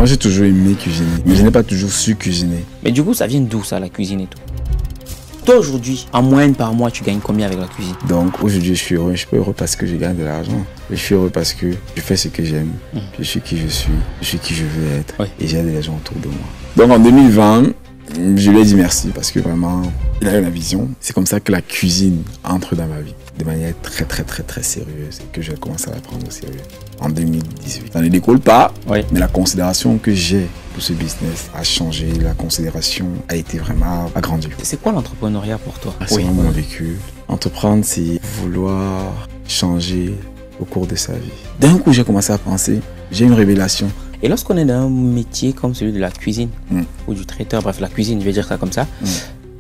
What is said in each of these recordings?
Moi, j'ai toujours aimé cuisiner, mais je n'ai pas toujours su cuisiner. Mais du coup, ça vient d'où ça, la cuisine et tout? Toi, aujourd'hui, en moyenne par mois, tu gagnes combien avec la cuisine? Donc, aujourd'hui, je suis heureux. Je suis pas heureux parce que je gagne de l'argent. Je suis heureux parce que je fais ce que j'aime. Je suis qui je suis qui je veux être. Oui. Et j'aide les gens autour de moi. Donc, en 2020, je lui ai dit merci parce que vraiment, il a eu la vision. C'est comme ça que la cuisine entre dans ma vie de manière très sérieuse et que je commence à la prendre au sérieux en 2018. Ça ne découle pas, Oui. mais la considération que j'ai pour ce business a changé. La considération a été vraiment agrandie. C'est quoi l'entrepreneuriat pour toi? C'est vraiment mon vécu. Entreprendre, c'est vouloir changer au cours de sa vie. D'un coup, j'ai commencé à penser, j'ai une révélation. Et lorsqu'on est dans un métier comme celui de la cuisine ou du traiteur, bref, la cuisine, je vais dire ça comme ça,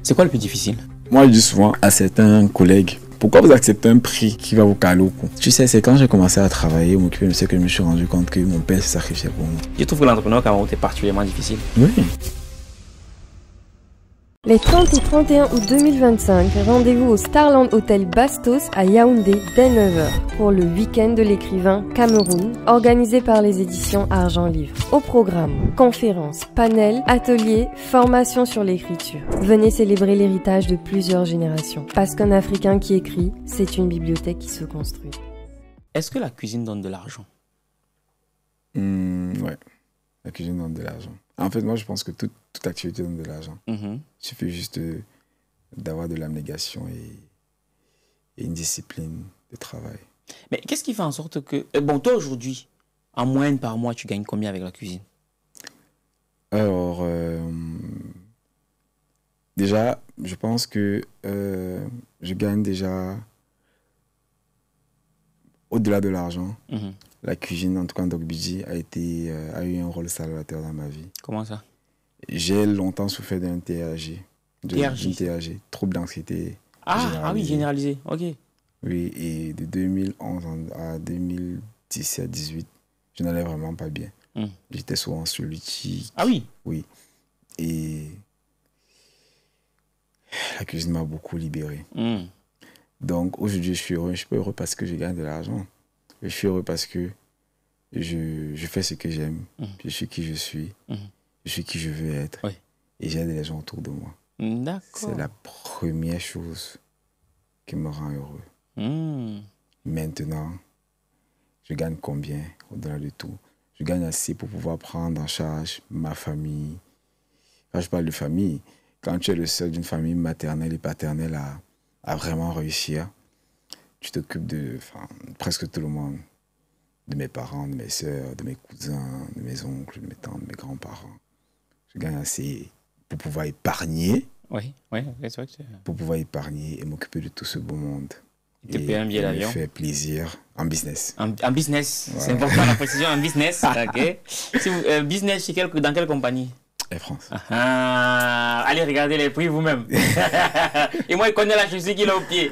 c'est quoi le plus difficile? Moi, je dis souvent à certains collègues, pourquoi vous acceptez un prix qui va vous caler au cou? Tu sais, c'est quand j'ai commencé à travailler, m'occuper de ce que je me suis rendu compte que mon père s'est sacrifié pour moi. Je trouve que l'entrepreneuriat au Cameroun est particulièrement difficile. Oui. Les 30 et 31 août 2025, rendez-vous au Starland Hotel Bastos à Yaoundé dès 9h pour le week-end de l'écrivain Cameroun, organisé par les éditions Argent Livre. Au programme, conférences, panels, ateliers, formations sur l'écriture. Venez célébrer l'héritage de plusieurs générations. Parce qu'un Africain qui écrit, c'est une bibliothèque qui se construit. Est-ce que la cuisine donne de l'argent? Ouais, la cuisine donne de l'argent. En fait, moi, je pense que toute activité donne de l'argent. Il suffit juste d'avoir de l'abnégation et une discipline de travail. Mais qu'est-ce qui fait en sorte que... Bon, toi, aujourd'hui, en moyenne par mois, tu gagnes combien avec la cuisine? Alors, déjà, je pense que je gagne déjà au-delà de l'argent. La cuisine, en tout cas en Dogbidji, a eu un rôle salvateur dans ma vie. Comment ça? J'ai longtemps souffert d'un TAG. TAG, trouble d'anxiété. Ah oui, généralisé, ok. Oui, et de 2011 à 2017-18, je n'allais vraiment pas bien. J'étais souvent celui qui... Ah oui? Oui. Et la cuisine m'a beaucoup libéré. Donc aujourd'hui, je suis heureux. Je suis pas heureux parce que je gagne de l'argent. Je suis heureux parce que je fais ce que j'aime. Je suis qui je suis. Je suis qui je veux être. Oui. Et j'aide les gens autour de moi. D'accord. C'est la première chose qui me rend heureux. Maintenant, je gagne combien au-delà de tout? Je gagne assez pour pouvoir prendre en charge ma famille. Quand je parle de famille, quand tu es le seul d'une famille maternelle et paternelle à vraiment réussir, tu t'occupes de presque tout le monde. De mes parents, de mes soeurs, de mes cousins, de mes oncles, de mes tantes, de mes grands-parents. Je gagne assez pour pouvoir épargner. Oui, c'est vrai que c'est... Pour pouvoir épargner et m'occuper de tout ce beau monde. Te payer un billet d'avion. Me faire plaisir en business. En business, ouais. C'est important la précision, en business. Ok. Business dans quelle compagnie? Air France. Allez regarder les prix vous-même. Et moi, il connaît la chaussure qu'il a au pied.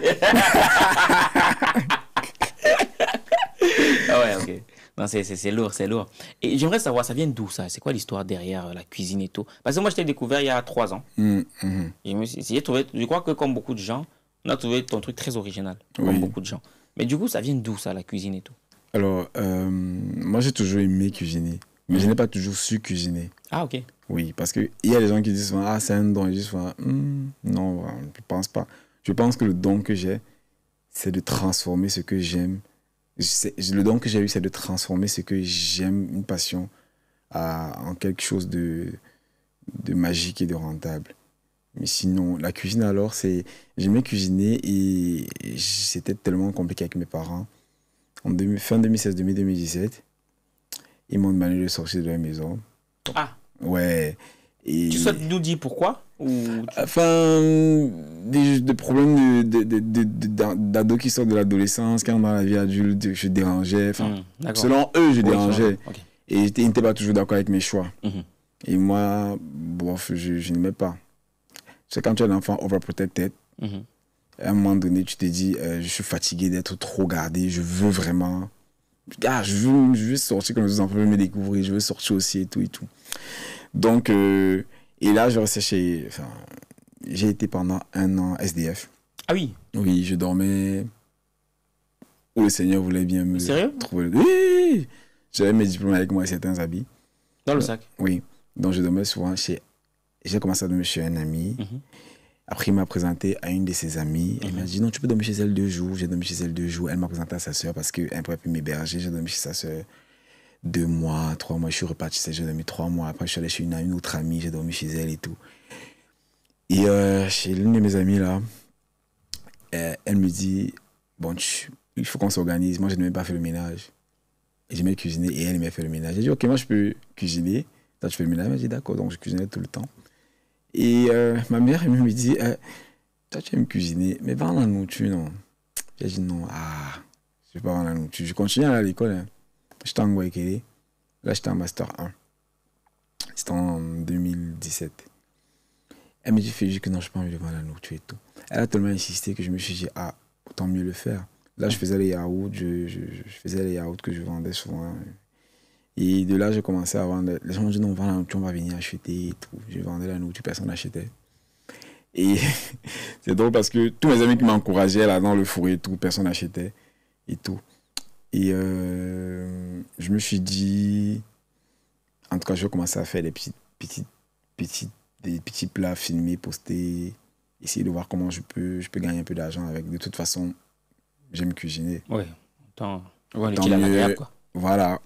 Ah ouais, ok. Non, c'est lourd, c'est lourd. Et j'aimerais savoir, ça vient d'où ça? C'est quoi l'histoire derrière la cuisine et tout? Parce que moi, je t'ai découvert il y a 3 ans. Je crois que comme beaucoup de gens, on a trouvé ton truc très original, comme beaucoup de gens. Mais du coup, ça vient d'où ça, la cuisine et tout? Alors, moi, j'ai toujours aimé cuisiner, mais je n'ai pas toujours su cuisiner. Ah, ok. Oui, parce qu'il y a des gens qui disent souvent, c'est un don. Ils disent souvent, non, je ne pense pas. Je pense que le don que j'ai, c'est de transformer ce que j'aime. Le don que j'ai eu, c'est de transformer ce que j'aime, une passion, en quelque chose de magique et de rentable. Mais sinon, la cuisine alors, j'aimais cuisiner et c'était tellement compliqué avec mes parents. Fin 2016, 2017, ils m'ont demandé de sortir de la maison. Ah. Ouais. Et tu souhaites nous dire pourquoi Enfin, des problèmes d'ados qui sortent de l'adolescence, quand dans la vie adulte, je dérangeais. Selon eux, je dérangeais. Okay. Et ils n'étaient pas toujours d'accord avec mes choix. Et moi, bof, je n'aimais pas. C'est quand tu es un enfant overprotected, à un moment donné, tu te dis, je suis fatigué d'être trop gardé, je veux vraiment... je veux sortir comme les enfants, je veux me découvrir, je veux sortir aussi et tout et tout. Donc, et là, je restais j'ai été pendant 1 an SDF. Ah oui? Oui, je dormais où le Seigneur voulait bien me Sérieux? trouver. Oui! J'avais mes diplômes avec moi et certains habits. Dans le sac? Oui. Donc, je dormais souvent chez... J'ai commencé à dormir chez un ami. Après, il m'a présenté à une de ses amies. Elle m'a dit, non, tu peux dormir chez elle 2 jours. J'ai dormi chez elle 2 jours. Elle m'a présenté à sa soeur parce qu'elle ne pouvait plus m'héberger. J'ai dormi chez sa soeur 2 mois, 3 mois. Je suis reparti, j'ai dormi 3 mois. Après, je suis allé chez une autre amie. J'ai dormi chez elle et tout. Et chez l'une de mes amies, là, elle me dit, bon, il faut qu'on s'organise. Moi, je n'aimais pas faire le ménage. Et j'aimais cuisiner et elle aimait faire le ménage. J'ai dit, ok, moi, je peux cuisiner. Toi, tu fais le ménage. Elle m'a dit, d'accord. Donc, je cuisinais tout le temps. Et ma mère, elle me dit, toi, tu aimes cuisiner, mais va dans la nourriture, non? J'ai dit, non, je vais pas dans la nourriture. Je continue à aller à l'école. Hein. J'étais en Guayaquil. Là, j'étais en Master 1. C'était en 2017. Elle me dit, fais juste que non, je n'ai pas envie de voir la nourriture et tout. Elle a tellement insisté que je me suis dit, autant mieux le faire. Là, je faisais les yaourts, je faisais les yaourts que je vendais souvent. Et de là, j'ai commencé à vendre. Les gens m'ont dit, non, vends la nourriture, on va venir acheter et tout. Je vendais la nourriture, personne n'achetait. Et c'est drôle parce que tous mes amis qui m'encourageaient là dans le four et tout, personne n'achetait et tout. Et je me suis dit, en tout cas, je vais commencer à faire des petits plats filmés, postés, essayer de voir comment je peux gagner un peu d'argent avec. De toute façon, j'aime cuisiner. Oui, tant mieux, quoi. Voilà.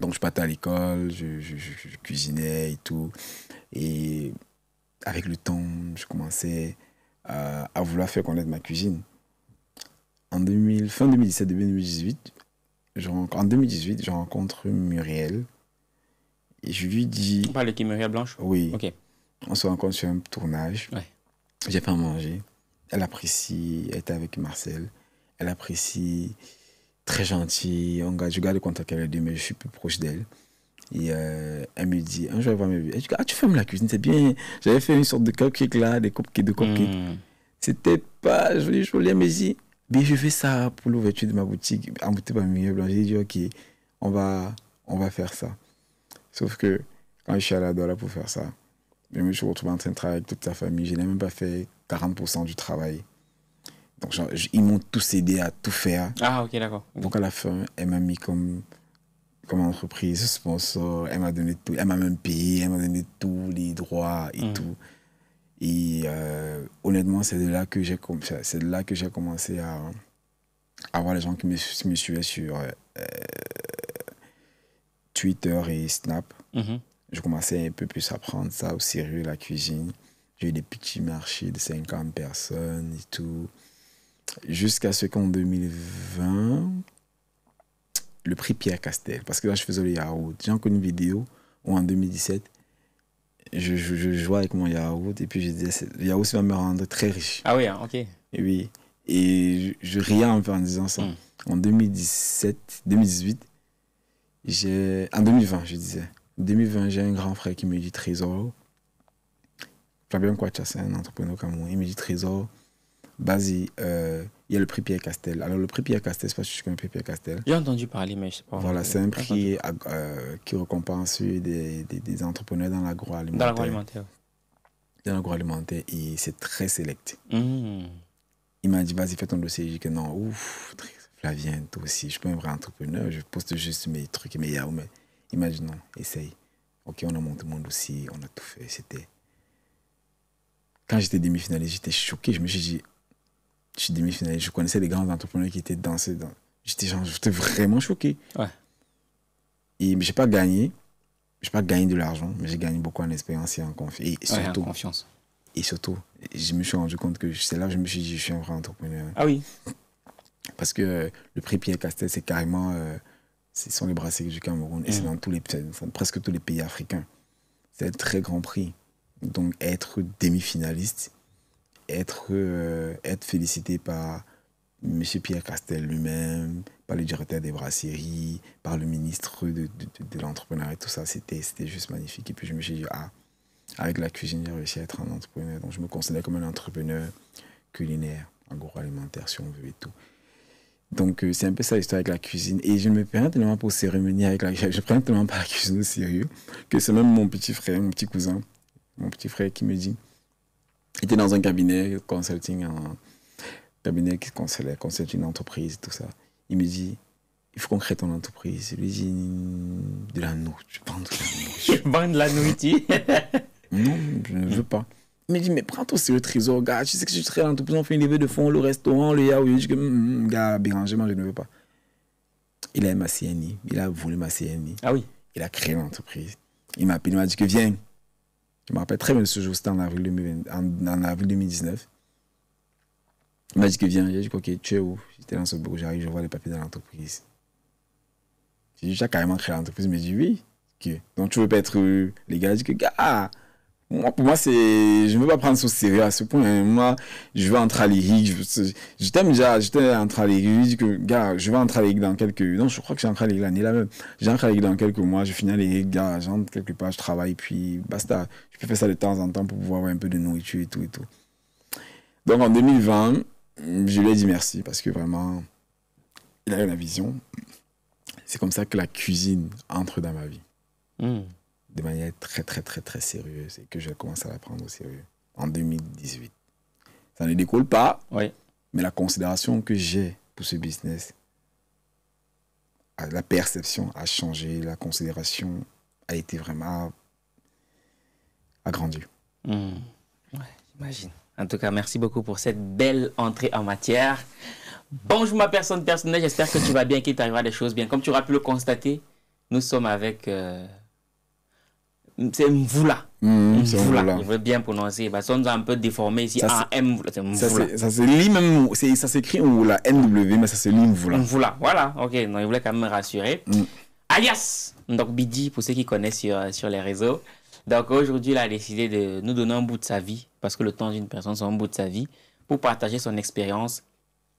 Donc, je partais à l'école, je cuisinais et tout. Et avec le temps, je commençais à vouloir faire connaître ma cuisine. Fin 2017, début 2018, en 2018, je rencontre Muriel. Et je lui dis... On parle de qui, Muriel Blanche? Oui. Ok. On se rencontre sur un tournage. Ouais. J'ai fait à manger. Elle apprécie, elle était avec Marcel. Elle apprécie, très gentille. Je garde le contact avec elle, mais je suis plus proche d'elle. Et elle me dit, un jour elle va me dire, tu fermes la cuisine, c'est bien. J'avais fait une sorte de cupcake là, des cupcakes. C'était pas joli, elle me dit, mais je fais ça pour l'ouverture de ma boutique. En boutique, j'ai dit, ok, on va faire ça. Sauf que quand je suis allé à Douala pour faire ça, je me suis retrouvé en train de travailler avec toute sa famille. Je n'ai même pas fait 40% du travail. Donc, ils m'ont tous aidé à tout faire. Ah, ok, d'accord. Donc, à la fin, elle m'a mis comme entreprise, sponsor. Elle m'a donné tout. Elle m'a même payé. Elle m'a donné tous les droits et tout. Et honnêtement, c'est de là que j'ai commencé à avoir les gens qui me suivaient sur Twitter et Snap. Je commençais un peu plus à prendre ça au sérieux, la cuisine. J'ai eu des petits marchés de 50 personnes et tout. Jusqu'à ce qu'en 2020, le prix Pierre Castel, parce que là, je faisais le yaourt. J'ai encore une vidéo où en 2017, je jouais avec mon yaourt et puis je disais, le yaourt, ça va me rendre très riche. Ah oui, ok. Et oui. Et je riais un peu en disant ça. En 2018, en 2020, je disais. En 2020, j'ai un grand frère qui me dit, Trésor, Fabien Kouacha, c'est un entrepreneur comme moi. Il me dit, Trésor, vas-y, il y a le prix Pierre Castel. Alors, le prix Pierre Castel, c'est pas si tu connais Pierre Castel. J'ai entendu parler, mais je sais pas. Voilà, c'est un prix qui récompense des entrepreneurs dans l'agroalimentaire. Dans l'agroalimentaire. Dans l'agroalimentaire, et c'est très sélect. Il m'a dit, vas-y, fais ton dossier. J'ai dit que non, ouf, Flavien, toi aussi, je suis pas un vrai entrepreneur, je poste juste mes trucs et mes yaourts. Mais il m'a dit non, essaye. Ok, on a monté mon dossier, on a tout fait. C'était... Quand j'étais demi-finaliste, j'étais choqué. Je me suis dit, je suis demi-finaliste. Je connaissais des grands entrepreneurs qui étaient dans j'étais vraiment choqué. Ouais. Et j'ai pas gagné. J'ai pas gagné de l'argent, mais j'ai gagné beaucoup en expérience et en confiance. Et surtout, je me suis rendu compte que c'est là que je me suis dit, je suis un vrai entrepreneur. Ah oui. Parce que le prix Pierre Castel, c'est carrément... ce sont les brasseries du Cameroun. Et c'est dans presque tous les pays africains. C'est un très grand prix. Donc, être demi-finaliste, être félicité par M. Pierre Castel lui-même, par le directeur des brasseries, par le ministre de l'entrepreneuriat et tout ça, c'était juste magnifique. Et puis, je me suis dit, avec la cuisine, j'ai réussi à être un entrepreneur. Donc, je me considère comme un entrepreneur culinaire, agroalimentaire, si on veut, et tout. Donc, c'est un peu ça l'histoire avec la cuisine. Et je me prends tellement pour cérémonie avec je prends tellement pas la cuisine au sérieux que c'est même mon petit frère, mon petit cousin, mon petit frère qui me dit, il était dans un cabinet consulting, qui conseillait une entreprise et tout ça. Il me dit, il faut qu'on crée ton entreprise. Je lui dis, de la nourriture. Je vends de la nourriture. Non, je ne veux pas. Il me dit, mais prends toi sérieux, trésor, gars. Tu sais que je crée l'entreprise, on fait une levée de fonds, le restaurant, le yaourt. Je dis que, gars, Béranger, moi, je ne veux pas. Il a ma CNI. Il a volé ma CNI. Ah oui. Il a créé l'entreprise. Il m'a appelé, il m'a dit que viens. Je me rappelle très bien de ce jour, c'était en avril 2019. Il m'a dit que viens. J'ai dit, ok, tu es où? J'étais dans ce bureau, j'arrive, je vois les papiers de l'entreprise. J'ai dit, tu as carrément créé l'entreprise? Il m'a dit, oui. Okay. Donc, tu veux pas être légal? J'ai dit que, gars, pour moi, je ne veux pas prendre ça au sérieux à ce point. Hein. Moi, je veux entrer à l'IRIC. J'étais entré à l'IRIC. Je dis que, gars, je vais entrer à l'IRIC dans quelques... Non, je crois que j'ai entré à l'IRIC l'année là même. J'ai entré à l'IRIC dans quelques mois. Je finis à l'IRIC, gars, j'entre quelque part, je travaille, puis basta. Je peux faire ça de temps en temps pour pouvoir avoir un peu de nourriture et tout et tout. Donc, en 2020, je lui ai dit merci parce que vraiment, il a eu la vision. C'est comme ça que la cuisine entre dans ma vie. De manière très, très, très, très sérieuse et que j'ai commencé à la prendre au sérieux en 2018. Ça ne décolle pas, oui. Mais la considération que j'ai pour ce business, la perception a changé, la considération a été vraiment agrandie. Ouais, j'imagine. En tout cas, merci beaucoup pour cette belle entrée en matière. Bonjour ma personne personnelle, j'espère que tu vas bien, qu'il t'arrivera des choses bien. Comme tu auras pu le constater, nous sommes avec... c'est Mvoula. Mvoula. Je veux bien prononcer. Parce qu'on nous a un peu déformé ici. C'est Mvoula. Ça se lit même, ça s'écrit Mvoula, NW, mais ça se lit Mvoula. Mvoula, voilà. Ok, non, il voulait quand même me rassurer. Alias, donc Bidi, pour ceux qui connaissent sur les réseaux. Donc aujourd'hui, il a décidé de nous donner un bout de sa vie, parce que le temps d'une personne, c'est un bout de sa vie, pour partager son expérience,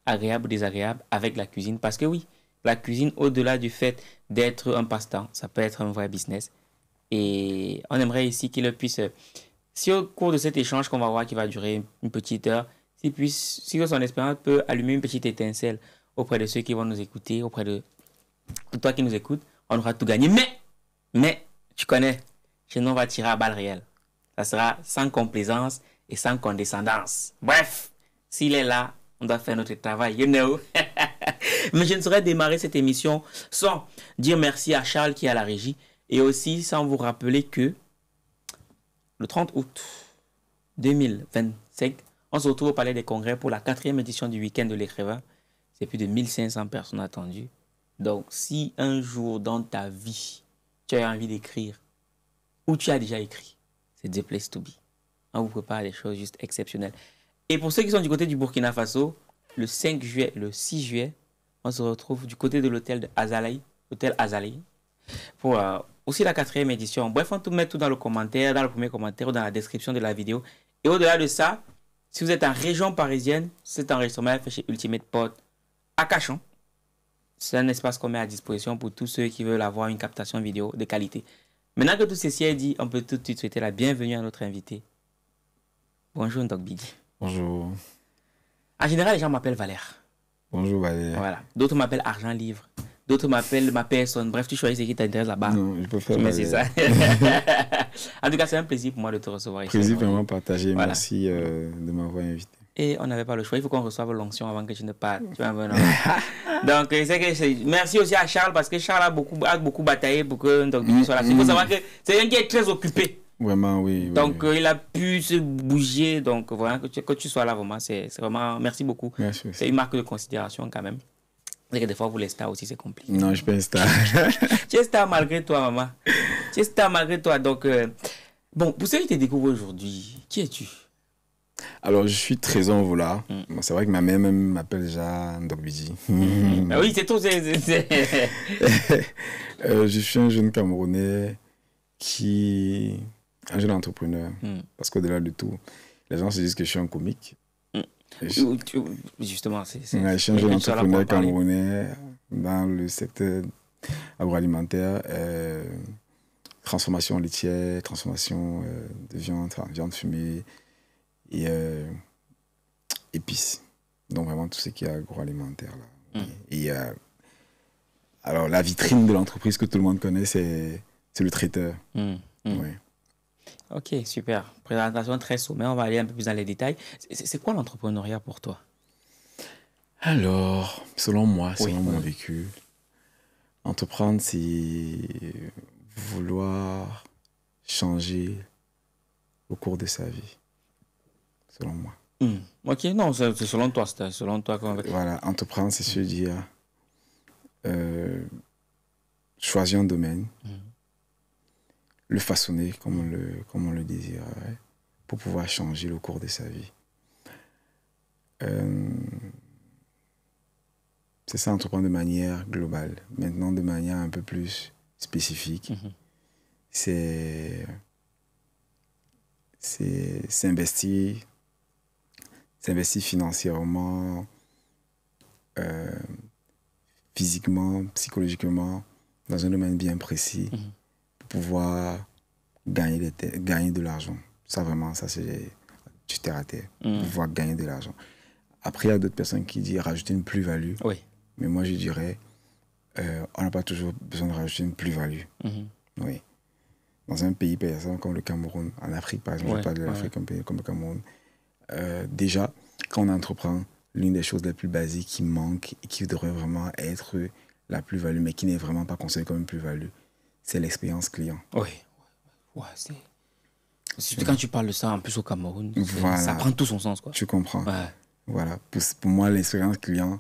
agréable ou désagréable, avec la cuisine. Parce que oui, la cuisine, au-delà du fait d'être un passe-temps, ça peut être un vrai business. Et on aimerait ici qu'il puisse, si au cours de cet échange qu'on va voir qui va durer une petite heure, si son expérience peut allumer une petite étincelle auprès de ceux qui vont nous écouter, auprès de toi qui nous écoutes, on aura tout gagné. Mais, tu connais, chez nous on va tirer à balles réelles. Ça sera sans complaisance et sans condescendance. Bref, s'il est là, on doit faire notre travail, you know. Mais je ne saurais démarrer cette émission sans dire merci à Charles qui est à la régie. Et aussi, sans vous rappeler que le 30 août 2025, on se retrouve au Palais des Congrès pour la 4e édition du Week-end de l'écrivain. C'est plus de 1500 personnes attendues. Donc, si un jour dans ta vie, tu as envie d'écrire, ou tu as déjà écrit, c'est The Place to Be. On vous prépare des choses juste exceptionnelles. Et pour ceux qui sont du côté du Burkina Faso, le 5 juillet, le 6 juillet, on se retrouve du côté de l'hôtel Azalaï, pour aussi la 4e édition. Bref, on peut mettre tout dans le commentaire, dans le premier commentaire ou dans la description de la vidéo. Et au-delà de ça, si vous êtes en région parisienne, cet enregistrement est fait chez Ultimate Pod à Cachan. C'est un espace qu'on met à disposition pour tous ceux qui veulent avoir une captation vidéo de qualité. Maintenant que tout ceci est dit, on peut tout de suite souhaiter la bienvenue à notre invité. Bonjour, Doc Bidi. Bonjour. En général, les gens m'appellent Valère. Bonjour, Valère. Voilà. D'autres m'appellent Argent Livre. D'autres m'appellent ma personne. Bref, tu choisis ce qui t'intéresse là-bas. Non, je peux faire. Mais c'est ça. En tout cas, c'est un plaisir pour moi de te recevoir ici. Plaisir vraiment partagé. Voilà. Merci de m'avoir invité. Et on n'avait pas le choix. Il faut qu'on reçoive l'onction avant que tu ne partes. Tu vois, bon, donc, merci aussi à Charles parce que Charles a beaucoup bataillé pour que Doc Bidi soit là. Il faut savoir que c'est un qui est très occupé. Vraiment, oui. Donc, il a pu se bouger. Donc, voilà, que tu sois là, vraiment, c'est vraiment... Merci beaucoup. Merci. C'est une marque de considération quand même. C'est que des fois, vous les stars aussi, c'est compliqué. Non, je suis pas un star. Tu es star malgré toi, maman. Tu es star malgré toi. Donc, bon, pour ceux qui te découvrent aujourd'hui, qui es-tu? Alors, je suis Trésor Mvoula. Bon, c'est vrai que ma mère même m'appelle déjà Doc Bidi. Oui, c'est tout. Je suis un jeune Camerounais un jeune entrepreneur. Parce qu'au-delà de tout, les gens se disent que je suis un comique. Justement, je suis un jeune entrepreneur camerounais dans le secteur agroalimentaire, transformation laitière, transformation de viande fumée et épices. Donc vraiment tout ce qui est agroalimentaire. Là. Et alors la vitrine de l'entreprise que tout le monde connaît, c'est le traiteur. Ouais. Ok, super. Présentation très sommaire. On va aller un peu plus dans les détails. C'est quoi l'entrepreneuriat pour toi? Alors, selon moi, selon mon vécu, Entreprendre, c'est vouloir changer au cours de sa vie, selon moi. Ok, non, c'est selon toi. C'est selon toi. Voilà, entreprendre, c'est se dire choisir un domaine, le façonner comme on le désire, pour pouvoir changer le cours de sa vie. C'est ça, entreprendre de manière globale. Maintenant, de manière un peu plus spécifique, c'est s'investir financièrement, physiquement, psychologiquement, dans un domaine bien précis, pour pouvoir gagner de l'argent. Ça, vraiment, ça, c'est du terre à terre, pour pouvoir gagner de l'argent. Après, il y a d'autres personnes qui disent rajouter une plus-value. Oui. Mais moi, je dirais, on n'a pas toujours besoin de rajouter une plus-value. Oui. Dans un pays, par exemple, comme le Cameroun, en Afrique, par exemple, je parle de l'Afrique comme le Cameroun, déjà, quand on entreprend, l'une des choses les plus basiques qui manque et qui devrait vraiment être la plus-value, mais qui n'est vraiment pas considérée comme une plus-value, c'est l'expérience client. Oui. Surtout quand tu parles de ça, en plus au Cameroun, voilà. Ça prend tout son sens, quoi. Tu comprends. Voilà. Pour moi, l'expérience client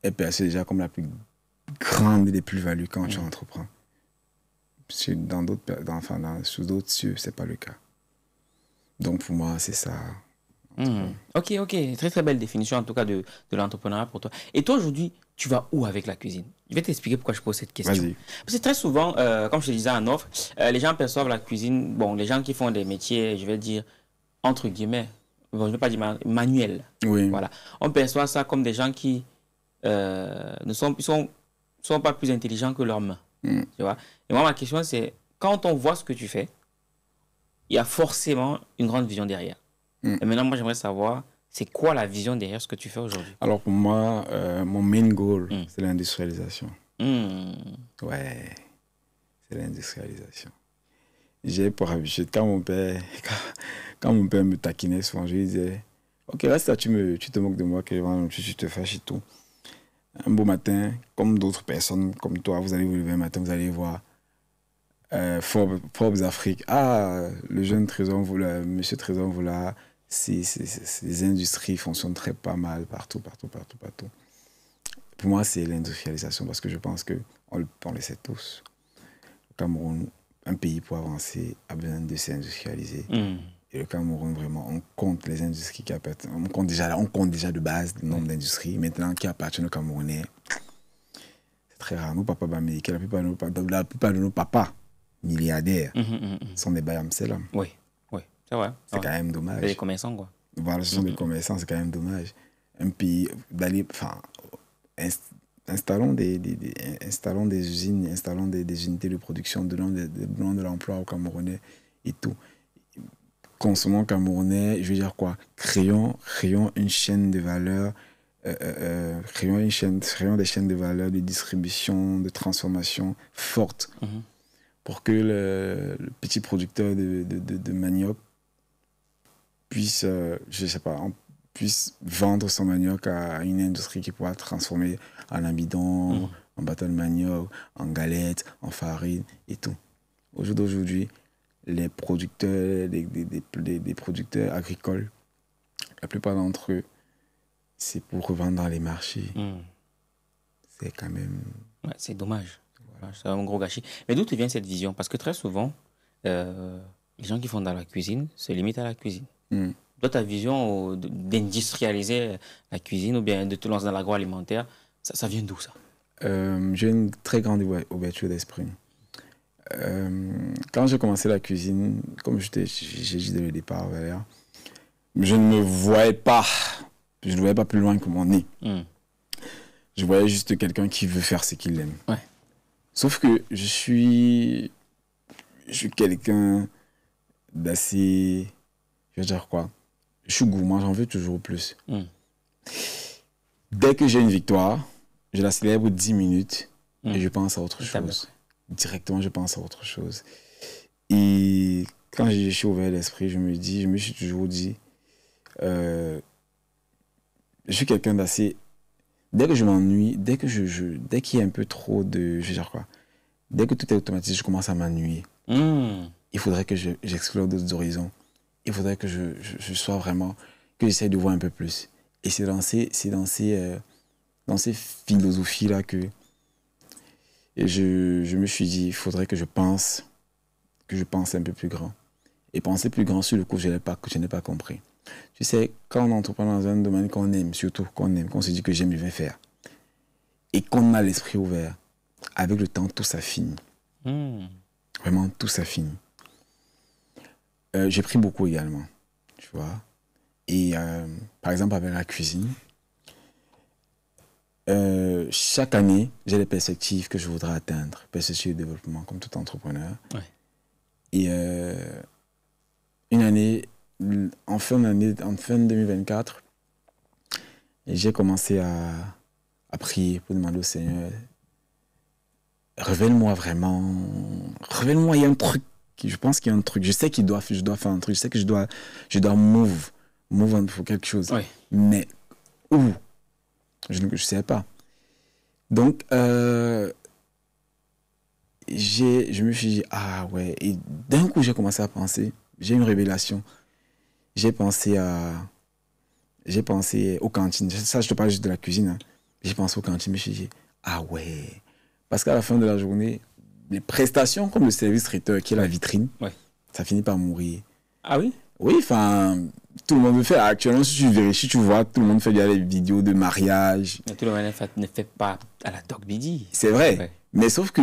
est perçue déjà comme la plus grande des plus-values quand tu entreprends. Sous d'autres cieux, ce n'est pas le cas. Donc pour moi, c'est ça. Ok. Très très belle définition en tout cas de l'entrepreneuriat pour toi. Et toi aujourd'hui, tu vas où avec la cuisine? Je vais t'expliquer pourquoi je pose cette question. Vas-y. Parce que très souvent, comme je te disais en offre, les gens perçoivent la cuisine, bon, les gens qui font des métiers, je vais dire, entre guillemets, bon, je ne vais pas dire manuels. Oui. Voilà. On perçoit ça comme des gens qui ne sont pas plus intelligents que leurs mains. Tu vois? Et moi, ma question, c'est, quand on voit ce que tu fais, il y a forcément une grande vision derrière. Et maintenant, moi, j'aimerais savoir, c'est quoi la vision derrière ce que tu fais aujourd'hui? Alors, pour moi, mon main goal, c'est l'industrialisation. Ouais, c'est l'industrialisation. J'ai pour habitude, quand mon père me taquinait souvent, je lui disais, ok, là, ça, tu te moques de moi, que tu te fâches et tout. Un beau matin, comme d'autres personnes, comme toi, vous allez vous lever un matin, vous allez voir Forbes Afrique. Ah, le jeune Trésor, monsieur Trésor, voilà. Ces industries fonctionnent très pas mal partout. Pour moi, c'est l'industrialisation parce que je pense qu'on le sait tous. Le Cameroun, un pays pour avancer, a besoin de s'industrialiser. Et le Cameroun, vraiment, on compte les industries qui appartiennent. On compte déjà de base le nombre d'industries. Maintenant, qui appartiennent aux Camerounais, c'est très rare. Nos papas américains, la plupart de nos papas milliardaires sont des Bayam-Selam. Oui. C'est vrai. C'est quand même dommage. C'est des commerçants, quoi. Voilà, ce sont des commerçants, c'est quand même dommage. Un pays, installons des usines, installons des unités de production, donnons de l'emploi aux Camerounais et tout. Consommons camerounais, je veux dire quoi? Créons une chaîne de valeur, créons des chaînes de valeur, de distribution, de transformation fortes pour que le petit producteur de manioc puisse, puisse vendre son manioc à une industrie qui pourra transformer en amidon, en bâton de manioc, en galette, en farine et tout. Au jour d'aujourd'hui, les producteurs, des producteurs agricoles, la plupart d'entre eux, c'est pour revendre dans les marchés. C'est quand même... Ouais, c'est dommage. Voilà. C'est un gros gâchis. Mais d'où te vient cette vision? Parce que très souvent, les gens qui font dans la cuisine se limitent à la cuisine. Toi, ta vision d'industrialiser la cuisine ou bien de te lancer dans l'agroalimentaire, ça vient d'où ça? J'ai une très grande ouverture d'esprit. Quand j'ai commencé la cuisine, comme j'ai dit dès le départ, Valéa, je ne me voyais pas. Je ne voyais pas plus loin que mon nez. Je voyais juste quelqu'un qui veut faire ce qu'il aime. Ouais. Sauf que je suis quelqu'un d'assez... Je veux dire quoi? Je suis gourmand, j'en veux toujours plus. Dès que j'ai une victoire, je la célèbre 10 minutes et je pense à autre chose. Directement, je pense à autre chose. Et quand je suis ouvert l'esprit, je me suis toujours dit, je suis quelqu'un d'assez Dès que je m'ennuie, dès qu'il y a un peu trop de... Je veux dire quoi? Dès que tout est automatique, je commence à m'ennuyer. Il faudrait que j'explore d'autres horizons. Il faudrait que je sois vraiment... que j'essaie de voir un peu plus. Et c'est dans ces philosophies-là que je me suis dit, il faudrait que je pense un peu plus grand. Et penser plus grand sur le coup, je n'ai pas compris. Tu sais, quand on entreprend dans un domaine qu'on aime, surtout qu'on se dit que j'aime, je vais faire, et qu'on a l'esprit ouvert, avec le temps, tout s'affine. Vraiment, tout s'affine. J'ai pris beaucoup également, tu vois. Et par exemple, avec la cuisine, chaque année, j'ai des perspectives que je voudrais atteindre, perspectives de développement, comme tout entrepreneur. Ouais. Et une année, en fin 2024, j'ai commencé à prier pour demander au Seigneur, révèle-moi vraiment, révèle-moi, il y a un truc, je pense qu'il y a un truc, je sais que je dois faire un truc, je sais que je dois move pour quelque chose, ouais. Mais où? Je ne sais pas. Donc, je me suis dit, ah ouais, et d'un coup, j'ai commencé à penser, j'ai une révélation. J'ai pensé aux cantines. Ça, je te parle juste de la cuisine. Hein. J'ai pensé aux cantines, mais je me suis dit, ah ouais. Parce qu'à la fin de la journée, les prestations comme le service traiteur, qui est la vitrine, ouais. Ça finit par mourir. Ah oui? Oui, enfin, tout le monde le fait. Actuellement, si tu vérifies, tu vois, tout le monde fait des vidéos de mariage. Mais tout le monde ne fait pas à la Dog BD. C'est vrai. Ouais. Mais sauf que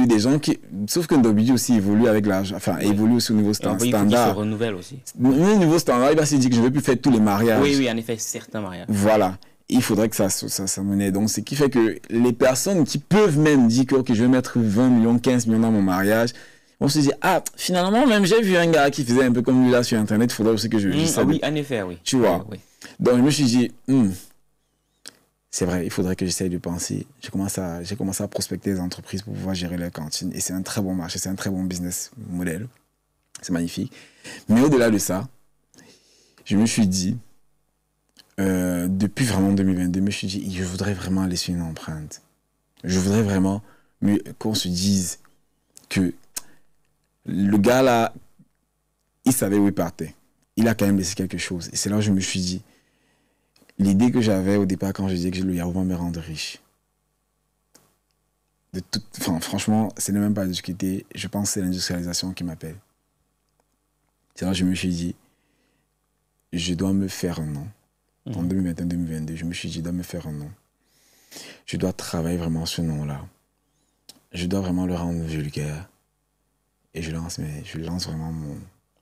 Dog BD aussi évolue avec l'âge, enfin, ouais. Évolue aussi au niveau standard. Il se renouvelle aussi. Au niveau standard, il va se dire que je ne vais plus faire tous les mariages. Oui, en effet, certains mariages. Voilà. Il faudrait que ça menait. Donc, ce qui fait que les personnes qui peuvent même dire que okay, je vais mettre 20 millions, 15 millions dans mon mariage, on se dit, ah, finalement, même j'ai vu un gars qui faisait un peu comme lui là sur Internet, il faudrait aussi que je dise ça. Oui, en effet, oui. Tu vois. Oui. Donc, je me suis dit, c'est vrai, il faudrait que j'essaye de penser. J'ai commencé à prospecter des entreprises pour pouvoir gérer leur cantine. Et c'est un très bon marché, c'est un très bon business model. C'est magnifique. Mais au-delà de ça, je me suis dit, depuis vraiment 2022, je me suis dit, je voudrais vraiment laisser une empreinte. Je voudrais vraiment qu'on se dise que le gars là, il savait où il partait. Il a quand même laissé quelque chose. Et c'est là où je me suis dit, l'idée que j'avais au départ quand je disais que le Yahoo va me rendre riche, franchement, ce n'est même pas à discuter. Je pense que c'est l'industrialisation qui m'appelle. C'est là où je me suis dit, je dois me faire un nom. En 2021-2022, je me suis dit, je dois me faire un nom. Je dois travailler vraiment ce nom-là. Je dois vraiment le rendre vulgaire. Et je lance vraiment mon...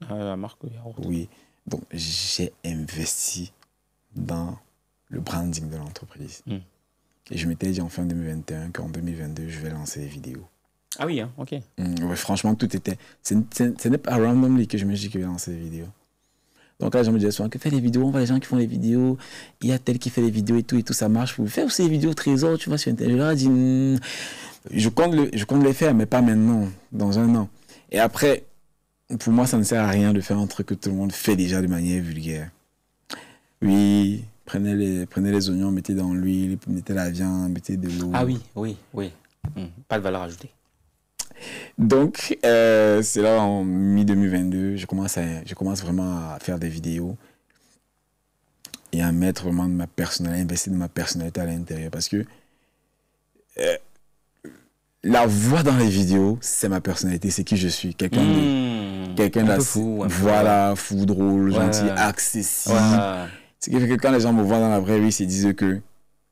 la marque Yahoo. Oui. Donc, j'ai investi dans le branding de l'entreprise. Et je m'étais dit en fin 2021 qu'en 2022, je vais lancer des vidéos. Ah oui, hein, ok. Ouais, franchement, tout était... Ce n'est pas randomly que je me suis dit que je vais lancer des vidéos. Donc là, je me disais souvent que faire des vidéos, on voit les gens qui font des vidéos, il y a tel qui fait des vidéos et tout ça marche. Vous faites aussi des vidéos trésors, tu vois, sur Internet. Je leur ai dit, je compte les faire, mais pas maintenant, dans un an. Et après, pour moi, ça ne sert à rien de faire un truc que tout le monde fait déjà de manière vulgaire. Oui, prenez les oignons, mettez dans l'huile, mettez la viande, mettez de l'eau. Ah oui. Pas de valeur ajoutée. Donc, c'est là en mi-2022, je commence vraiment à faire des vidéos et à mettre vraiment de ma personnalité, investir de ma personnalité à l'intérieur. Parce que la voix dans les vidéos, c'est ma personnalité, c'est qui je suis. Quelqu'un d'assez fou, voilà, fou, drôle, gentil, accessible. Ouais. Ce qui fait que quand les gens me voient dans la vraie vie, ils se disent que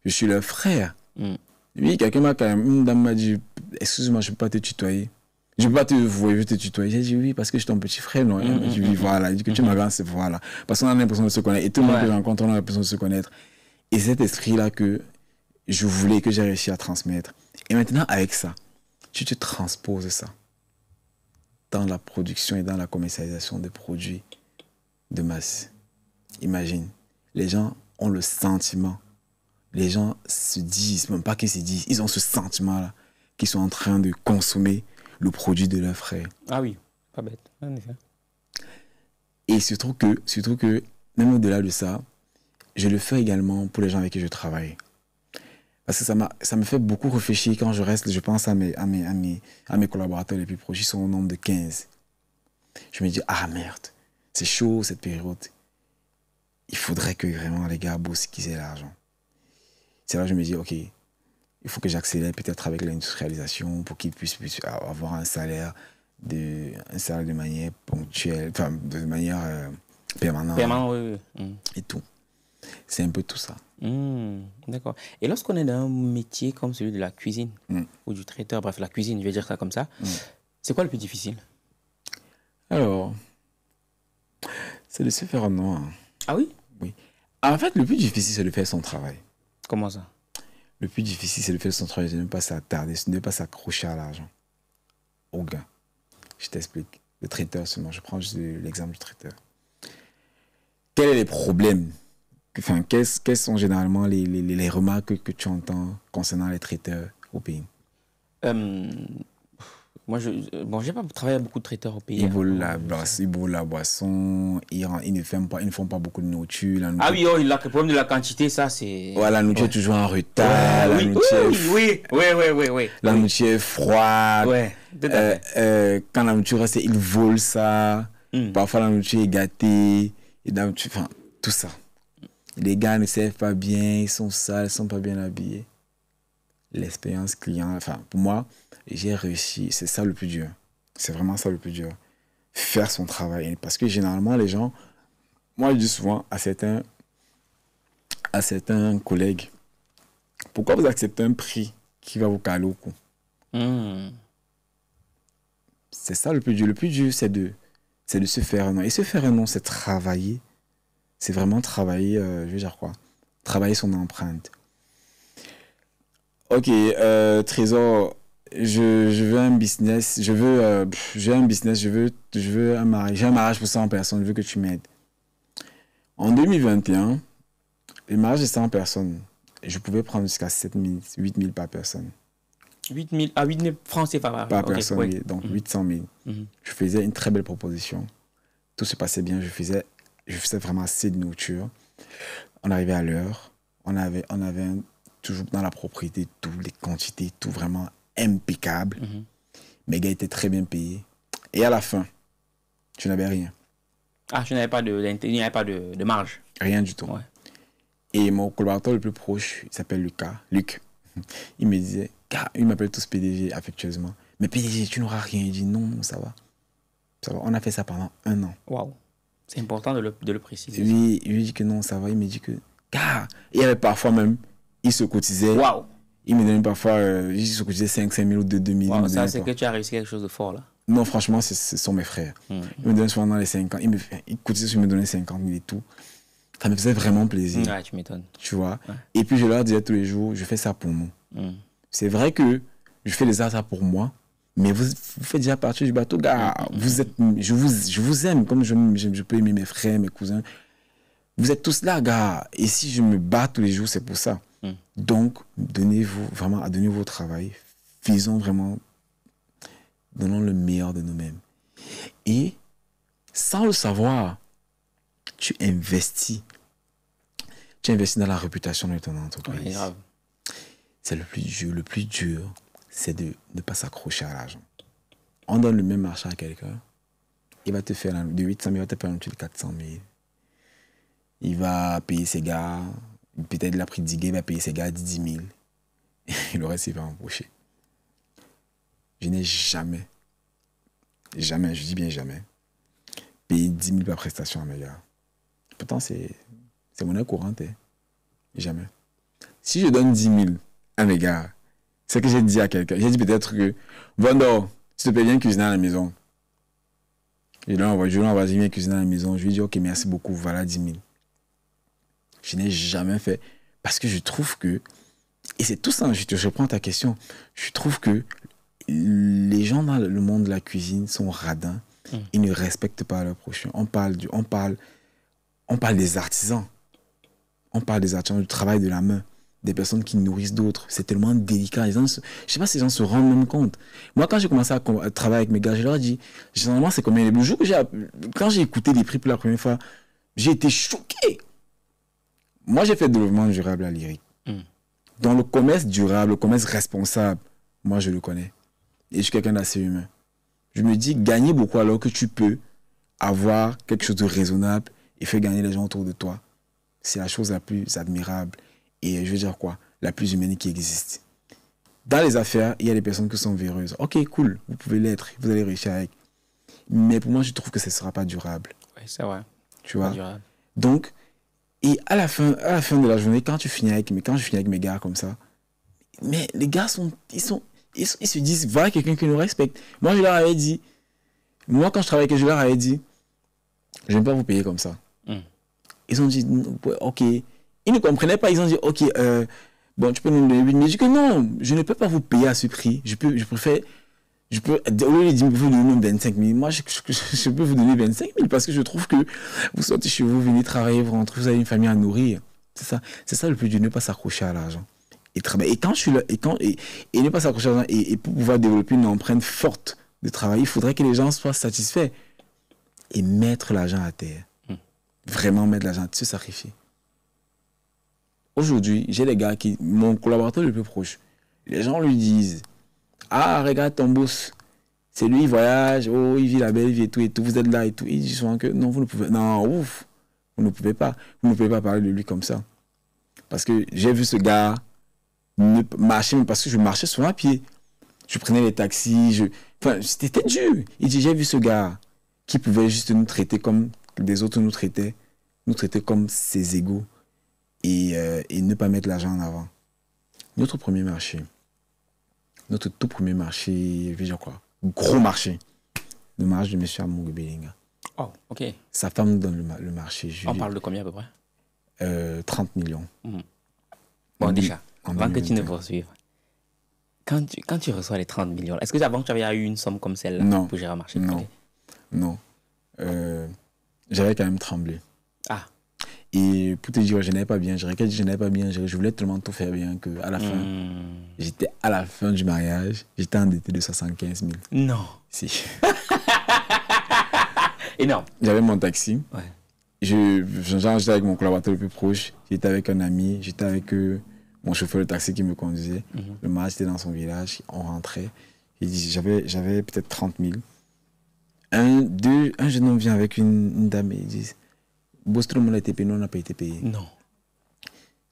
je suis leur frère. Oui, une dame m'a dit, excuse-moi, je ne peux pas te tutoyer. Je ne peux pas te voir, je vais te tutoyer. J'ai dit oui, parce que je suis ton petit frère. Non, je dis voilà. Il dit que tu es ma grande, c'est voilà. Parce qu'on a l'impression de se connaître. Et tout le monde que je rencontre, on a l'impression de se connaître. Et cet esprit-là que je voulais, que j'ai réussi à transmettre. Et maintenant, avec ça, tu te transposes ça dans la production et dans la commercialisation de produits de masse. Imagine, les gens ont le sentiment. Les gens se disent, même pas qu'ils se disent, ils ont ce sentiment-là, qu'ils sont en train de consommer le produit de leur frère. Ah oui, pas bête, en effet. Et surtout que, même au-delà de ça, je le fais également pour les gens avec qui je travaille. Parce que ça me fait beaucoup réfléchir quand je pense à mes collaborateurs les plus proches, ils sont au nombre de 15. Je me dis, ah merde, c'est chaud cette période. Il faudrait que vraiment les gars bossent, qu'ils aient l'argent. C'est là que je me dis, ok, il faut que j'accélère peut-être avec l'industrialisation pour qu'ils puissent avoir un salaire de manière ponctuelle, enfin de manière permanente. Permanent, oui. Et tout. C'est un peu tout ça. D'accord. Et lorsqu'on est dans un métier comme celui de la cuisine ou du traiteur, bref, la cuisine, je vais dire ça comme ça, c'est quoi le plus difficile? Alors, c'est de se faire un nom. Ah oui? Oui. En fait, le plus difficile, c'est de faire son travail. Comment ça? Le plus difficile, c'est de faire son travail, de ne pas s'attarder, de ne pas s'accrocher à l'argent. Au gars. Je t'explique. Le traiteur seulement. Je prends juste l'exemple du traiteur. Quels sont les problèmes? Enfin, quelles sont généralement les remarques que tu entends concernant les traiteurs au pays? Moi, j'ai pas travaillé avec beaucoup de traiteurs au pays. Ils volent la boisson, ils ne font pas beaucoup de nourriture. Ah oui, le problème de la quantité, ça c'est... Ouais, la nourriture est toujours en retard. Oui. La nourriture est froide. Ouais. Quand la nourriture reste, ils volent ça. Parfois, la nourriture est gâtée. Enfin, tout ça. Les gars ne servent pas bien, ils sont sales, ils ne sont pas bien habillés. L'expérience client, enfin, pour moi, j'ai réussi. C'est ça le plus dur. C'est vraiment ça le plus dur. Faire son travail. Parce que généralement, les gens, moi, je dis souvent à certains collègues, pourquoi vous acceptez un prix qui va vous caler au cou? C'est ça le plus dur. Le plus dur, c'est de se faire un nom. Et se faire un nom, c'est travailler. C'est vraiment travailler, je veux dire quoi? Travailler son empreinte. Ok, Trésor, je veux un business, j'ai un mariage pour 100 personnes, je veux que tu m'aides. En 2021, le mariage de 100 personnes, je pouvais prendre jusqu'à 7 000, 8 000 par personne. 8 000 francs CFA par personne, oui, donc 800 000. Je faisais une très belle proposition. Tout se passait bien, je faisais vraiment assez de nourriture. On arrivait à l'heure, on avait toujours dans la propriété, toutes les quantités, tout vraiment impeccable. Mes gars étaient très bien payés. Et à la fin, je n'avais rien. Ah, il n'y avait pas de marge. Rien du tout. Ouais. Et mon collaborateur le plus proche, il s'appelle Luc. Il me disait, il m'appelle tous PDG affectueusement. Mais PDG, tu n'auras rien. Il dit non, ça va. On a fait ça pendant 1 an. Waouh. C'est important de le préciser. Oui, il lui dit que non, ça va. Il me dit que... il y avait parfois même, il se cotisait. Waouh. Il me donnait parfois, il se cotisait 5 000 ou 2 000. Wow, ça, c'est que tu as réussi quelque chose de fort, là. Non, franchement, ce sont mes frères. Ils me donnaient souvent dans les 50. Il cotisait, il me donnait 50 000 et tout. Ça me faisait vraiment plaisir. Ouais, tu m'étonnes. Tu vois. Ouais. Et puis, je leur disais tous les jours, je fais ça pour nous. C'est vrai que je fais les arts pour moi, mais vous faites déjà partie du bateau, gars. Je vous aime comme je peux aimer mes frères, mes cousins. Vous êtes tous là, gars. Et si je me bats tous les jours, c'est pour ça. Donc, donnez-vous vraiment à donner vos travail. Donnons le meilleur de nous-mêmes. Et sans le savoir, tu investis dans la réputation de ton entreprise. Ouais, grave. C'est le plus dur, c'est de ne pas s'accrocher à l'argent. On donne le même marché à quelqu'un, il va te faire de 800 000, il va te faire un truc de 400 000. Il va payer ses gars, peut-être il a pris 10 gars, il va payer ses gars 10 000. Et le reste, il va empocher. Je n'ai jamais, je dis bien jamais, payé 10 000 par prestation à mes gars. Pourtant, c'est monnaie courante. Jamais. Si je donne 10 000 à mes gars, c'est que j'ai dit à quelqu'un. J'ai dit peut-être que, Vando, s'il te plaît, viens cuisiner à la maison. Je lui envoie, viens cuisiner à la maison. Je lui dis, ok, merci beaucoup, voilà 10 000. Je n'ai jamais fait. Parce que je trouve que, et c'est tout ça, je reprends ta question, je trouve que les gens dans le monde de la cuisine sont radins. Ils ne respectent pas leur prochain. On parle des artisans. On parle des artisans, du travail de la main, des personnes qui nourrissent d'autres. C'est tellement délicat. Je ne sais pas si les gens se rendent même compte. Moi, quand j'ai commencé à travailler avec mes gars, je leur ai dit, généralement, c'est combien? Le jour quand j'ai écouté les prix pour la première fois, j'ai été choqué. Moi, j'ai fait développement durable à Lyrique. Dans le commerce durable, le commerce responsable, moi, je le connais. Et je suis quelqu'un d'assez humain. Je me dis, gagner beaucoup alors que tu peux avoir quelque chose de raisonnable et faire gagner les gens autour de toi. C'est la chose la plus admirable et je veux dire quoi, la plus humaine qui existe. Dans les affaires, il y a des personnes qui sont véreuses. Ok, cool, vous pouvez l'être, vous allez réussir avec. Mais pour moi, je trouve que ce ne sera pas durable. Oui, c'est vrai. Tu vois? Donc, et à la fin de la journée, quand je finis avec mes gars comme ça, mais les gars ils se disent, voilà quelqu'un qui nous respecte. Moi, je leur avais dit, quand je travaillais, je leur avais dit, je ne vais pas vous payer comme ça. Ils ont dit, ok. Ils ne comprenaient pas, ils ont dit, ok, bon, tu peux nous donner 8 000. Mais je dis que non, je ne peux pas vous payer à ce prix. Je peux, au lieu de dire, vous donner 25 000, moi, je peux vous donner 25 000 parce que je trouve que vous sortez chez vous, venez travailler, vous rentrez, vous avez une famille à nourrir. C'est ça le plus dur, ne pas s'accrocher à l'argent. Et travailler. Et quand je suis là, et ne pas s'accrocher à l'argent, et pour pouvoir développer une empreinte forte de travail, il faudrait que les gens soient satisfaits et mettre l'argent à terre. Vraiment mettre l'argent, se sacrifier. Aujourd'hui, j'ai les gars mon collaborateur le plus proche, les gens lui disent, ah, regarde ton boss, c'est lui, il voyage, oh, il vit la belle vie et tout, vous êtes là et tout. Il dit souvent que non, vous ne pouvez, non, ouf, vous ne pouvez pas parler de lui comme ça. Parce que j'ai vu ce gars marcher, parce que je marchais souvent à pied. Je prenais les taxis, enfin, c'était dur. Il dit, j'ai vu ce gars qui pouvait juste nous traiter comme des autres nous traitaient comme ses égaux et ne pas mettre l'argent en avant. Notre tout premier marché, je vais dire quoi, gros marché, le marché de M. Amourou Belinga. Oh, ok. Sa femme nous donne le marché. On parle de combien à peu près 30 millions. Bon, déjà, avant que tu ne poursuives, quand tu reçois les 30 millions, est-ce que avant tu avais eu une somme comme celle-là pour gérer un marché? Non. J'avais quand même tremblé. Ah. Et pour te dire, je n'avais pas bien géré. Quand je n'avais pas bien géré, je voulais tellement tout faire bien qu'à la fin, j'étais à la fin du mariage, j'étais endetté de 75 000. Non. Si. Énorme. J'avais mon taxi. Ouais. J'étais avec mon collaborateur le plus proche, j'étais avec un ami, j'étais avec mon chauffeur de taxi qui me conduisait. Le mariage était dans son village, on rentrait. J'avais peut-être 30 000. Un jeune homme vient avec une dame et ils disent, boss, tout le monde a été payé, nous on n'a pas été payé. Non.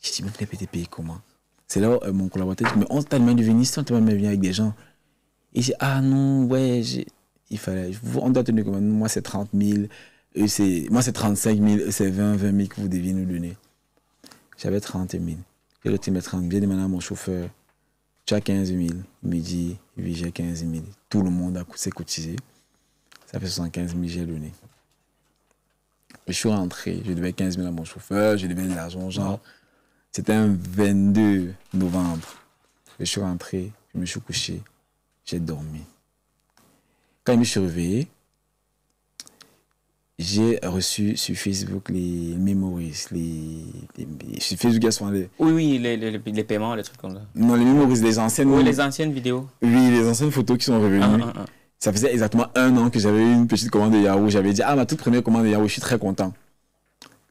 Je dis, mais vous n'avez pas été payé comment? C'est là où mon collaborateur dit, mais on t'a demandé de venir ici, on t'a demandé de venir avec des gens. Et j'ai dit, ah non, ouais, on doit tenir comme moi c'est 30 000, moi c'est 35 000, c'est 20 000 que vous deviez nous donner. J'avais 30 000. J'ai retiré mes 30 000, j'ai demandé à mon chauffeur, tu as 15 000. Il me dit, oui, j'ai 15 000. Tout le monde s'est cotisé. Ça fait 75 000, j'ai donné. Je suis rentré, je devais 15 000 à mon chauffeur, je devais de l'argent, genre. C'était un 22 novembre. Je suis rentré, je me suis couché, j'ai dormi. Quand je me suis réveillé, j'ai reçu sur Facebook les memories, sur Facebook, il y a souvent les... Oui, les paiements, les trucs comme ça. Non, les memories, les anciennes... Oui, les anciennes vidéos. Oui, les anciennes photos qui sont revenues. Ça faisait exactement 1 an que j'avais eu une petite commande de Yahoo. J'avais dit, ma toute première commande de Yahoo, je suis très content.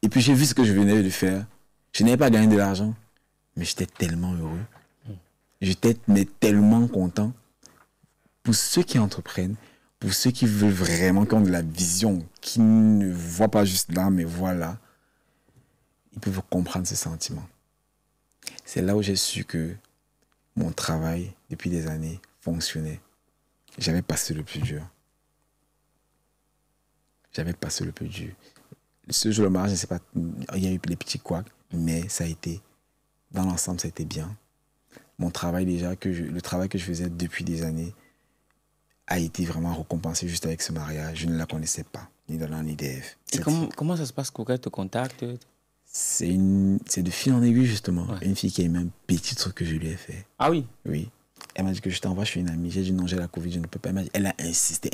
Et puis j'ai vu ce que je venais de faire. Je n'avais pas gagné de l'argent, mais j'étais tellement heureux. J'étais tellement content. Pour ceux qui entreprennent, pour ceux qui veulent vraiment, qui ont de la vision, qui ne voient pas juste là, mais voilà, ils peuvent comprendre ce sentiment. C'est là où j'ai su que mon travail, depuis des années, fonctionnait. J'avais passé le plus dur. Ce jour, le mariage, je ne sais pas, il y a eu des petits couacs, mais ça a été, dans l'ensemble, ça a été bien. Mon travail déjà, le travail que je faisais depuis des années, a été vraiment récompensé juste avec ce mariage. Je ne la connaissais pas, ni dans l'IDF. Et comment ça se passe quand elle te contacte? C'est de fil en aiguille, justement. Ouais. Une fille qui a aimé un petit truc que je lui ai fait. Ah oui? Oui. Elle m'a dit que je t'envoie, je suis une amie. J'ai dit non, j'ai la Covid, je ne peux pas. Elle a insisté.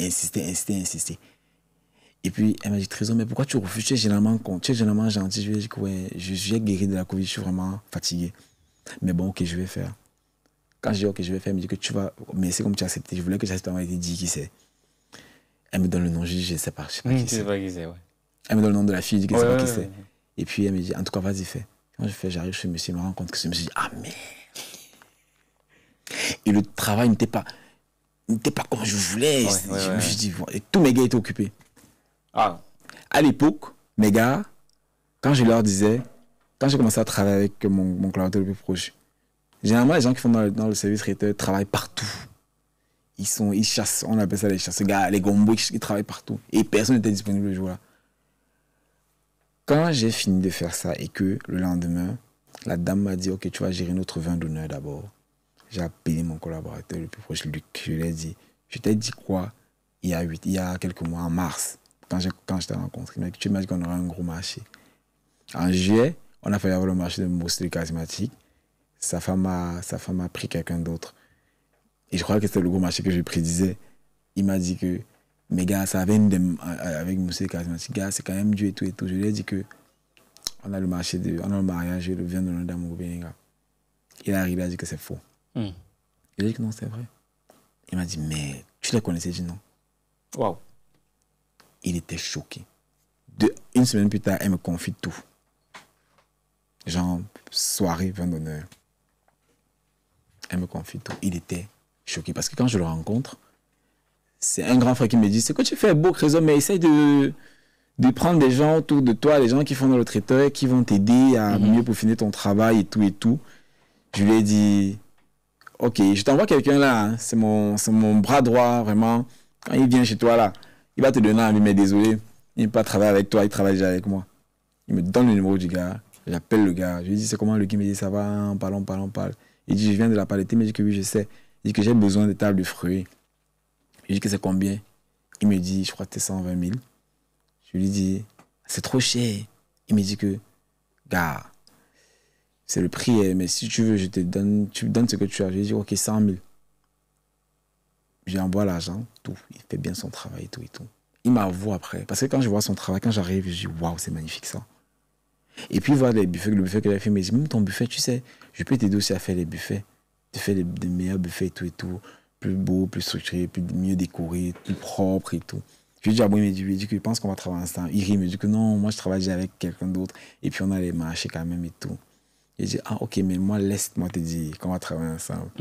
Et puis, elle m'a dit, Trésor, mais pourquoi tu refuses? Tu es généralement gentil. Je lui ai dit que ouais, j'ai guéri de la Covid, je suis vraiment fatigué. Mais bon, ok, je vais faire. Quand je dis ok, je vais faire, elle me dit que tu vas. Mais c'est comme tu as accepté. Je voulais que j'accepte, elle m'a dit qui c'est. Elle me donne le nom, je dis, je ne sais pas. Je sais pas qui c'est. Ouais. Elle me donne le nom de la fille, je dis que je ne sais pas qui c'est. Et puis, elle me dit, en tout cas, vas-y, fais. Quand j'arrive chez monsieur, je me rends compte que ce monsieur dit, ah merde. Et le travail n'était pas comme je voulais. Je me suis dit, et tous mes gars étaient occupés. Ah. À l'époque, mes gars, quand je leur disais, quand j'ai commencé à travailler avec mon collaborateur le plus proche, généralement, les gens qui font dans le service traiteur travaillent partout. Ils chassent, on appelle ça les chasseurs, les gombos, ils travaillent partout. Et personne n'était disponible le jour-là. Quand j'ai fini de faire ça et que le lendemain, la dame m'a dit, ok, tu vas gérer notre vin d'honneur d'abord. J'ai appelé mon collaborateur le plus proche, Luc. Je lui ai dit, je t'ai dit quoi il y a quelques mois, en mars, quand je t'ai rencontré. Tu m'as dit qu'on aurait un gros marché. En juillet, on a failli avoir le marché de Mostel Charismatique. Sa femme a pris quelqu'un d'autre. Et je crois que c'était le gros marché que je prédisais. Il m'a dit que, mais gars, ça avait avec Mostel Charismatique, gars, c'est quand même dur et tout et tout. Je lui ai dit que, on a le mariage et le vin de l'honneur d'Amour Béninga. Il est arrivé, il a dit que c'est faux. Il a dit que non, c'est vrai. Il m'a dit, mais tu les connaissais? J'ai dit non. Waouh. Il était choqué. Une semaine plus tard, elle me confie tout. Genre, soirée, vin d'honneur. Elle me confie tout. Il était choqué. Parce que quand je le rencontre, c'est un grand frère qui me dit, c'est que tu fais beau, Créso, mais essaye de prendre des gens autour de toi, des gens qui font dans le traiteur, qui vont t'aider à mieux peaufiner ton travail et tout et tout. Je lui ai dit, ok, je t'envoie quelqu'un là, hein. C'est mon bras droit, vraiment. Quand il vient chez toi là, il va te donner envie, mais désolé, il ne peut pas travailler avec toi, il travaille déjà avec moi. Il me donne le numéro du gars, j'appelle le gars, je lui dis c'est comment, le gars me dit ça va, on parle. Il dit je viens de la paleter, il me dit que oui, je sais. Il dit que j'ai besoin de tables de fruits. Je lui dis que c'est combien? Il me dit, je crois que c'est 120 000. Je lui dis, c'est trop cher. Il me dit que, gars, c'est le prix, mais si tu veux, je te donne, tu me donnes ce que tu as. Je lui dis, ok, 100 000. Je lui envoie l'argent, tout. Il fait bien son travail, tout et tout. Il m'avoue après. Parce que quand je vois son travail, quand j'arrive, je dis, waouh, c'est magnifique ça. Et puis, voir le buffet que j'ai fait, il me dit, même ton buffet, tu sais, je peux t'aider aussi à faire les buffets. Tu fais des meilleurs buffets et tout. Plus beau, plus structuré, mieux décoré, plus propre et tout. Je lui dis, ah bon, il me dit que je pense qu'on va travailler ensemble. Il rit, il me dit que non, moi je travaille déjà avec quelqu'un d'autre. Et puis on a les marchés quand même et tout. Je dis, ah ok, mais moi laisse-moi te dire qu'on va travailler ensemble.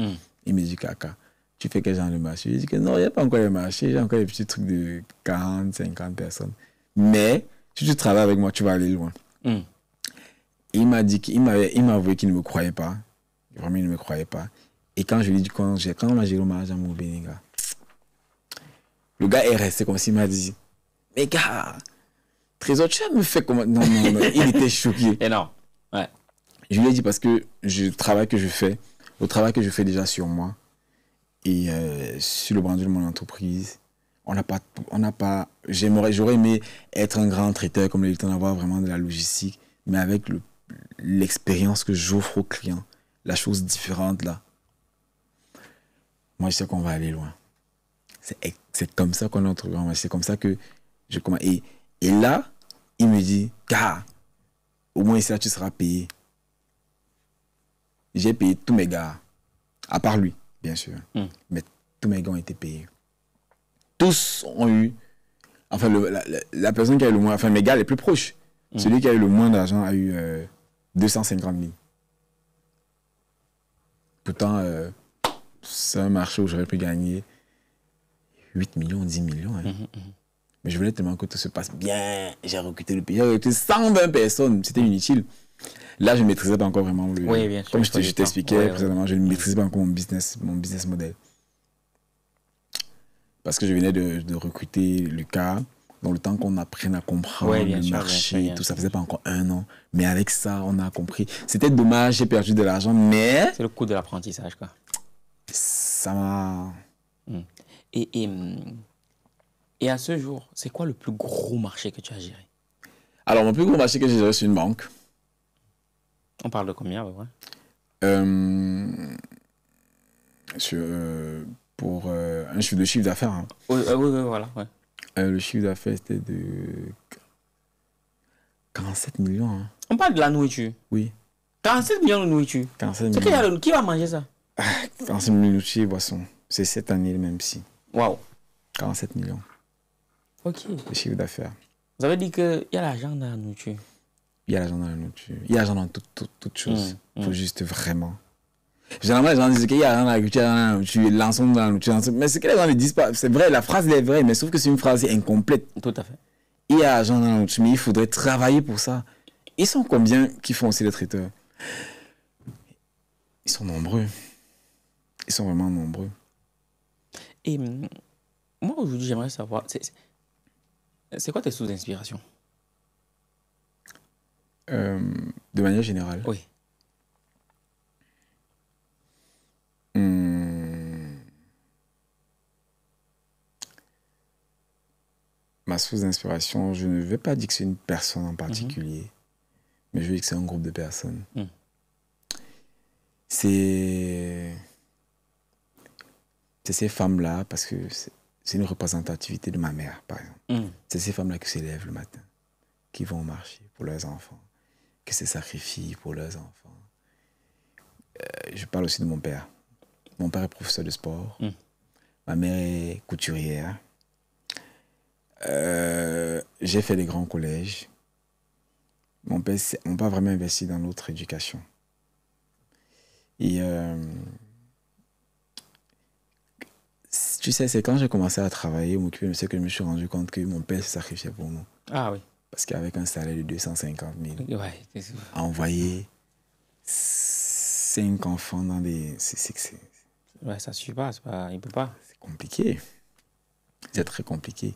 Il me dit, Kaka, tu fais quel genre de marché? Je lui dis que non, il n'y a pas encore les marchés, j'ai encore des petits trucs de 40, 50 personnes. Mais si tu travailles avec moi, tu vas aller loin. Il m'a dit il m'a avoué qu'il ne me croyait pas. Vraiment, il ne me croyait pas. Et quand je lui ai dit, quand on a géré le mariage à Amour Béninga, le gars est resté comme s'il m'a dit, mais gars, Trésor, tu as me fait comment? Non, il était choqué. Et non, ouais. Je lui ai dit parce que le travail que je fais déjà sur moi et sur le branding de mon entreprise, j'aurais aimé être un grand traiteur comme le temps d'avoir vraiment de la logistique, mais avec l'expérience que j'offre aux clients, la chose différente là. Moi, je sais qu'on va aller loin. C'est comme ça qu'on entre. C'est comme ça que je commence. Et là, il me dit, gars, au moins ici, tu seras payé. J'ai payé tous mes gars. À part lui, bien sûr. Mais tous mes gars ont été payés. Tous ont eu... Enfin, la personne qui a eu le moins... Enfin, mes gars les plus proches. Celui qui a eu le moins d'argent a eu 250 000. Pourtant... c'est un marché où j'aurais pu gagner 8 millions, 10 millions. Hein. Mais je voulais tellement que tout se passe bien. J'ai recruté le pays. J'ai recruté 120 personnes. C'était inutile. Là, je ne maîtrisais pas encore vraiment le... Oui, bien sûr. Comme je t'expliquais précédemment, je ne maîtrisais pas encore mon business model. Parce que je venais de recruter Lucas. Dans le temps qu'on apprenne à comprendre le marché, tout ça faisait pas encore 1 an. Mais avec ça, on a compris. C'était dommage, j'ai perdu de l'argent, mais... C'est le coût de l'apprentissage, quoi. Ça m'a... Et à ce jour, c'est quoi le plus gros marché que tu as géré? Alors, mon plus gros marché que j'ai géré, c'est une banque. On parle de combien, ouais? Pour un chiffre d'affaires. Hein. Oui, voilà. Ouais. Le chiffre d'affaires, c'était de 47 millions. Hein. On parle de la nourriture? Oui. 47 millions de nourriture? 47 millions. Qui va manger ça? 47 millions de nourriture et boissons. C'est cette année même si. Waouh. 47 millions. Ok. Le chiffre d'affaires. Vous avez dit qu'il y a l'argent dans la nourriture. Il y a l'argent dans la nourriture. Il y a l'argent dans toute chose. Il faut juste vraiment. Généralement, les gens disent qu'il y a l'argent dans l'agriculture, l'ensemble dans la nourriture. Mais ce que les gens ne disent pas, c'est vrai, la phrase elle est vraie, mais sauf que c'est une phrase incomplète. Tout à fait. Il y a l'argent dans la nourriture, mais il faudrait travailler pour ça. Ils sont combien qui font aussi les traiteurs? Ils sont nombreux. Ils sont vraiment nombreux. Et moi, aujourd'hui, j'aimerais savoir, c'est quoi tes sources d'inspiration? De manière générale. Oui. Ma source d'inspiration, je ne vais pas dire que c'est une personne en particulier, mais je vais dire que c'est un groupe de personnes. C'est ces femmes-là, parce que c'est une représentativité de ma mère, par exemple. C'est ces femmes-là qui s'élèvent le matin, qui vont au marché pour leurs enfants, qui se sacrifient pour leurs enfants. Je parle aussi de mon père. Mon père est professeur de sport. Ma mère est couturière. J'ai fait des grands collèges. Mon père n'a pas vraiment investi dans notre éducation. Et tu sais, c'est quand j'ai commencé à travailler, m'occuper de ce que je me suis rendu compte que mon père se sacrifiait pour nous. Ah oui. Parce qu'avec un salaire de 250 000, à envoyer 5 enfants dans des... Ouais, ça ne suffit pas, il ne peut pas. C'est compliqué. C'est très compliqué.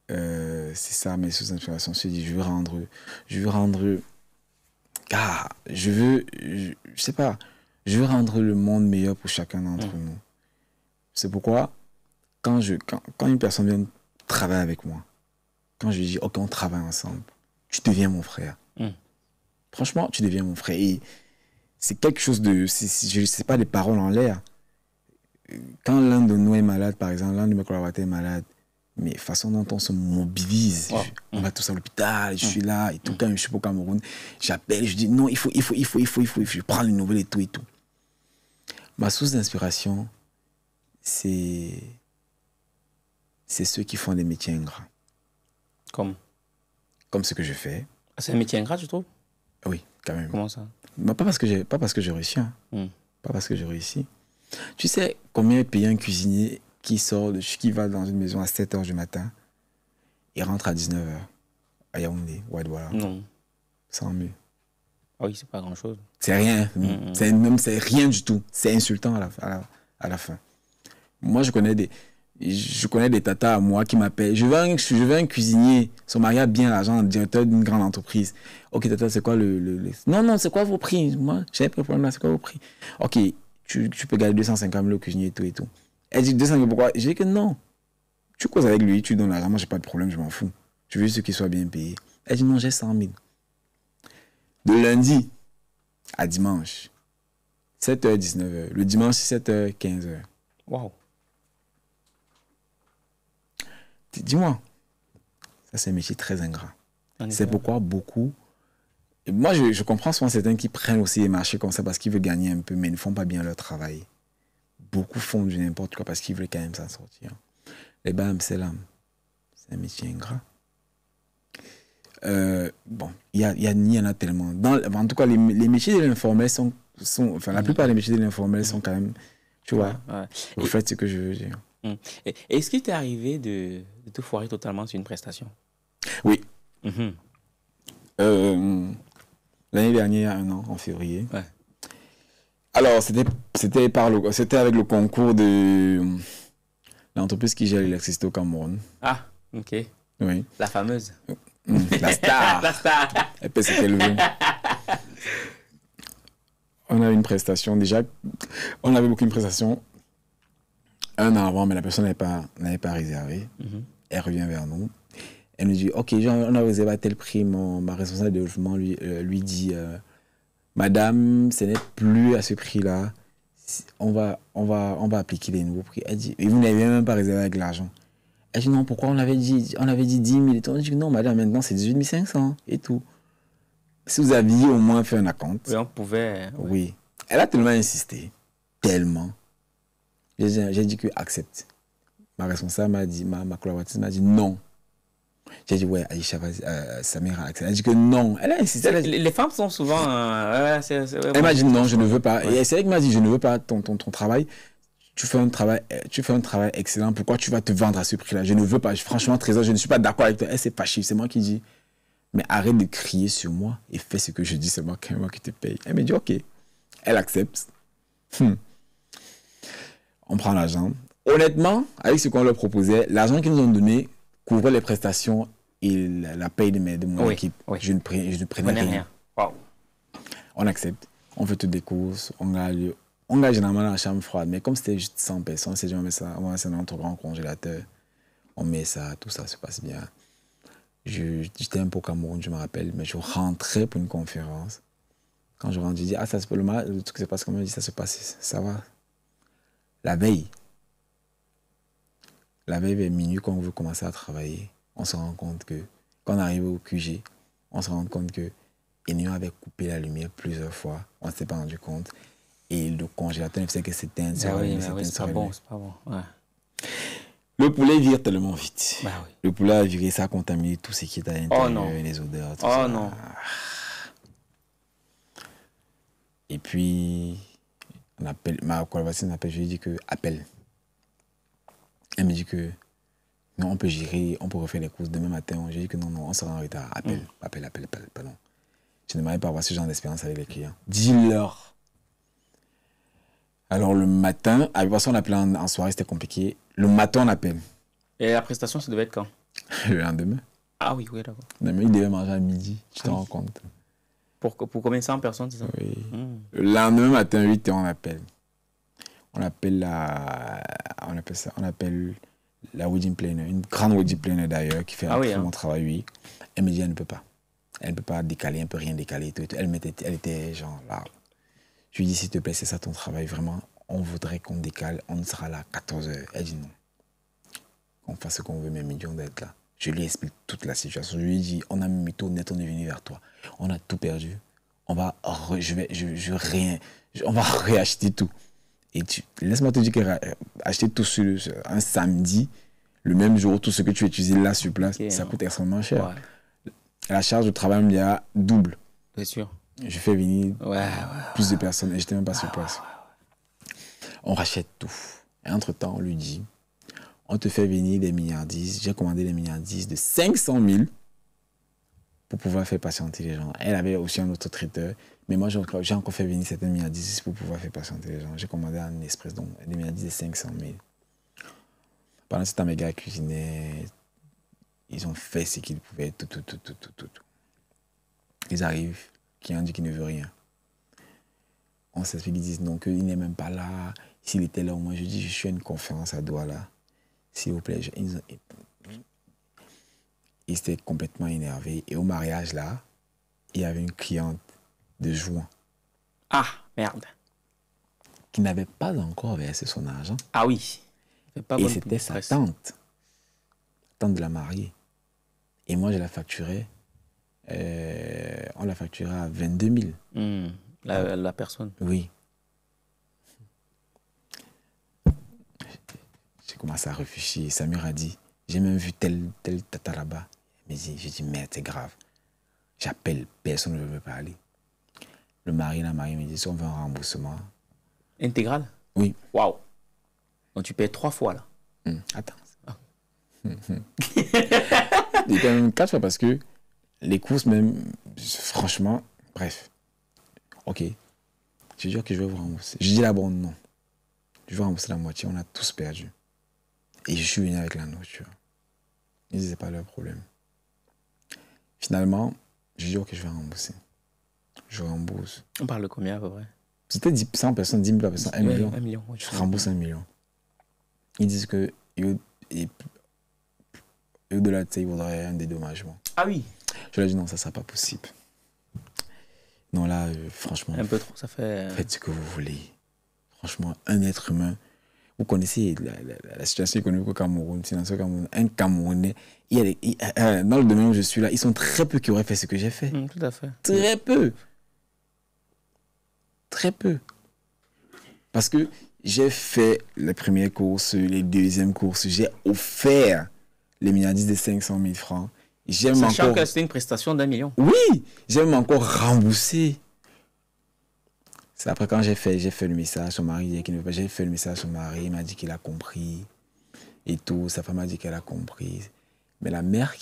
C'est ça, mes sources d'inspiration. Je me dis, je veux rendre... je sais pas, je veux rendre le monde meilleur pour chacun d'entre nous. C'est pourquoi, quand une personne vient travailler avec moi, quand je lui dis, OK, on travaille ensemble, tu deviens mon frère. Franchement, tu deviens mon frère. Et c'est quelque chose de... je ne sais pas, des paroles en l'air. Quand l'un de nous est malade, par exemple, l'un de mes collaborateurs est malade, mais façon dont on se mobilise, on va tous à l'hôpital, je suis là, et tout, quand je suis au Cameroun, j'appelle, je dis non, il faut, je prends les nouvelles et tout et tout. Ma source d'inspiration, c'est ceux qui font des métiers ingrats. Comme ce que je fais. C'est un métier ingrat, tu trouves? Oui, quand même. Comment ça? Pas parce que j'ai réussi. Pas parce que j'ai réussi. Tu sais combien est payé un cuisinier qui va dans une maison à 7h du matin et rentre à 19h à Yaoundé, Ouadouala? Non. 100 000. Ah oui, c'est pas grand-chose. C'est rien. C'est rien du tout. C'est insultant à la fin. Moi, je connais des tatas à moi qui m'appellent. Je veux un cuisinier. Son mari a bien l'argent, le directeur d'une grande entreprise. OK, tata, c'est quoi Non, c'est quoi vos prix? Moi, j'ai pas de problème là, c'est quoi vos prix? OK, tu peux gagner 250 000 au cuisinier et tout et tout. Elle dit 250 000, pourquoi? Je dis que non. Tu causes avec lui, tu donnes l'argent, moi, j'ai pas de problème, je m'en fous. Je veux juste qu'il soit bien payé. Elle dit non, j'ai 100 000. De lundi à dimanche, 7h, 19h. Le dimanche, 7h, 15h. Waouh. Dis-moi, ça c'est un métier très ingrat. C'est pourquoi beaucoup... Et moi, je comprends souvent certains qui prennent aussi les marchés comme ça parce qu'ils veulent gagner un peu, mais ils ne font pas bien leur travail. Beaucoup font du n'importe quoi parce qu'ils veulent quand même s'en sortir. Les bam, c'est l'âme. C'est un métier ingrat. Bon, il y en a tellement. En tout cas, les métiers de l'informel sont enfin, la plupart des métiers de l'informel sont quand même, tu vois, au fait, ce que je veux dire. Est-ce qu'il t'est arrivé de te foirer totalement sur une prestation? Oui. L'année dernière, il y a 1 an, en février. Ouais. Alors, c'était avec le concours de l'entreprise qui gère l'électricité au Cameroun. Ah, ok. Oui. La fameuse. La star. La star. Et puis c'était élevé. On a une prestation. Déjà, on avait beaucoup de prestations 1 an avant, mais la personne n'avait pas réservé. Elle revient vers nous. Elle nous dit, OK, on a réservé à tel prix. Ma responsable de logement lui dit, Madame, ce n'est plus à ce prix-là. On va appliquer les nouveaux prix. Elle dit, et vous n'avez même pas réservé avec l'argent. Elle dit, non, pourquoi on avait dit 10 000 et tout. On dit, non, madame, maintenant c'est 18 500 et tout. Si vous aviez au moins fait un acompte. Oui, on pouvait. Oui. Elle a tellement insisté. Tellement. J'ai dit que accepte. Ma responsable m'a dit, ma collaboratrice m'a dit non. J'ai dit, ouais, Aïcha, Samira, elle a dit que non. Elle a insisté. Les femmes sont souvent... elle m'a dit non, je ne veux pas. Ouais. Et c'est elle qui m'a dit, je ne veux pas ton travail. Tu fais un travail excellent. Pourquoi tu vas te vendre à ce prix-là? Je ne veux pas. Franchement, Trésor, je ne suis pas d'accord avec toi. Elle, c'est fâchée. C'est moi qui dis, mais arrête de crier sur moi et fais ce que je dis. C'est moi qui te paye. Elle me dit, ok. Elle accepte. On prend l'argent. Honnêtement, avec ce qu'on leur proposait, l'argent qu'ils nous ont donné couvrait les prestations et la paye de mon équipe. Oui. Je ne prenais rien. Wow. On accepte. On fait toutes des courses. On gagne généralement dans la chambre froide. Mais comme c'était juste 100 personnes, c'est on met ça dans notre grand congélateur. On met ça, tout ça se passe bien. J'étais un peu au Cameroun, je me rappelle, mais je rentrais pour une conférence. Quand je rentre, je dis, ça se passe le truc se passe comme je dis, ça se passe, ça va. La veille, vers minuit, quand on veut commencer à travailler, on se rend compte que, quand on arrive au QG, on se rend compte que Enion avait coupé la lumière plusieurs fois. On ne s'est pas rendu compte. Et le congélateur ne faisait que s'éteindre. C'est pas bon. Ouais. Le poulet vire tellement vite. Oui. Le poulet a viré, ça a contaminé tout ce qui est à l'intérieur, les odeurs, tout ça. Non. Et puis, ma collaboratrice m'appelle, je lui dis que appelle. Elle me dit que non, on peut gérer, on peut refaire les courses demain matin. Je dis que non, on sera en retard. Appelle, pardon. Je n'aimerais pas avoir ce genre d'expérience avec les clients. Dis-leur. Alors le matin, avec toute façon on appelait en soirée, c'était compliqué. Le matin, on appelle. Et la prestation, ça devait être quand? Le lendemain. Ah oui, d'accord. Demain, il devait manger à midi, tu te rends compte. Pour combien de 100 personnes, c'est ça? Oui. Le lendemain matin, 8h, on appelle. On appelle la wedding planner, une grande wedding planner d'ailleurs, qui fait un très bon travail, oui. Elle me dit, elle ne peut pas. Elle ne peut pas décaler, elle ne peut rien décaler. Tout. Elle était genre là. Je lui dis, s'il te plaît, c'est ça ton travail, vraiment. On voudrait qu'on décale, on sera là à 14h. Elle dit non. On fasse ce qu'on veut, mais millions d'être là. Je lui explique toute la situation. Je lui dis, on a mis métaux net, on est venu vers toi. On a tout perdu. On va réacheter tout. Et laisse-moi te dire qu'acheter tout sur un samedi, le même jour, tout ce que tu utilises là sur place, ça coûte extrêmement cher. Ouais. La charge de travail me a double. C'est sûr. Je fais venir plus de personnes et je n'étais même pas sur place. On rachète tout. Et entre-temps, on lui dit, on te fait venir des milliardises. J'ai commandé des milliardises de 500 000 pour pouvoir faire patienter les gens. Elle avait aussi un autre traiteur. Mais moi, j'ai encore fait venir certaines milliardises pour pouvoir faire patienter les gens. J'ai commandé un express, donc des milliardises de 500 000. Pendant ce temps, mes gars cuisinaient. Ils ont fait ce qu'ils pouvaient, tout. Ils arrivent, qui ont dit qu'il ne veut rien. On s'explique, ils disent non, qu'il n'est même pas là. S'il était là, au moins, je dis, je suis à une conférence à Douala. S'il vous plaît, ils étaient complètement énervés. Et au mariage, là, il y avait une cliente de juin. Ah, merde. Qui n'avait pas encore versé son argent. Ah oui. Et c'était sa tante. Tante de la mariée. Et moi, je la facturais. On l'a facturé à 22 000. La personne. Oui. J'ai commencé à réfléchir. Samir a dit, j'ai même vu tel tata là-bas. J'ai dit, merde, c'est grave. J'appelle, personne ne veut me parler. Le mari, la mariée me dit, si on veut un remboursement. Intégral? Oui. Waouh. Donc tu payes 3 fois là. Attends. Ah. Il paye même 4 fois parce que les courses même, franchement, bref. Ok. Je dis que je vais vous rembourser. Je dis d'abord non. Je vais rembourser la moitié, on a tous perdu. Et je suis venu avec la nourriture. Ils disaient pas leur problème. Finalement, je dis ok, je vais rembourser. Je rembourse. On parle de combien à peu près? C'était 100 personnes, 10 000 personnes, 1 million. 1 million. Je rembourse 1 million. Ils disent que au-delà de ça, ils voudraient un dédommagement. Ah oui. Je leur ai dit non, ça ne sera pas possible. Non, là, franchement. Un peu trop, ça fait. Faites ce que vous voulez. Franchement, un être humain. Vous connaissez la situation économique au Cameroun, financière au Cameroun. Un Camerounais, dans le domaine où je suis là, ils sont très peu qui auraient fait ce que j'ai fait. Tout à fait. Très peu. Très peu. Parce que j'ai fait les premières courses, les deuxièmes courses, j'ai offert les milliardaires de 500 000 francs. J'aime Sachant encore... que c'était une prestation d'1 million. Oui, j'aime encore rembourser. C'est après quand j'ai fait le message, son mari, j'ai fait le message à son mari, il m'a dit qu'il a compris. Et tout, sa femme m'a dit qu'elle a compris. Mais la mère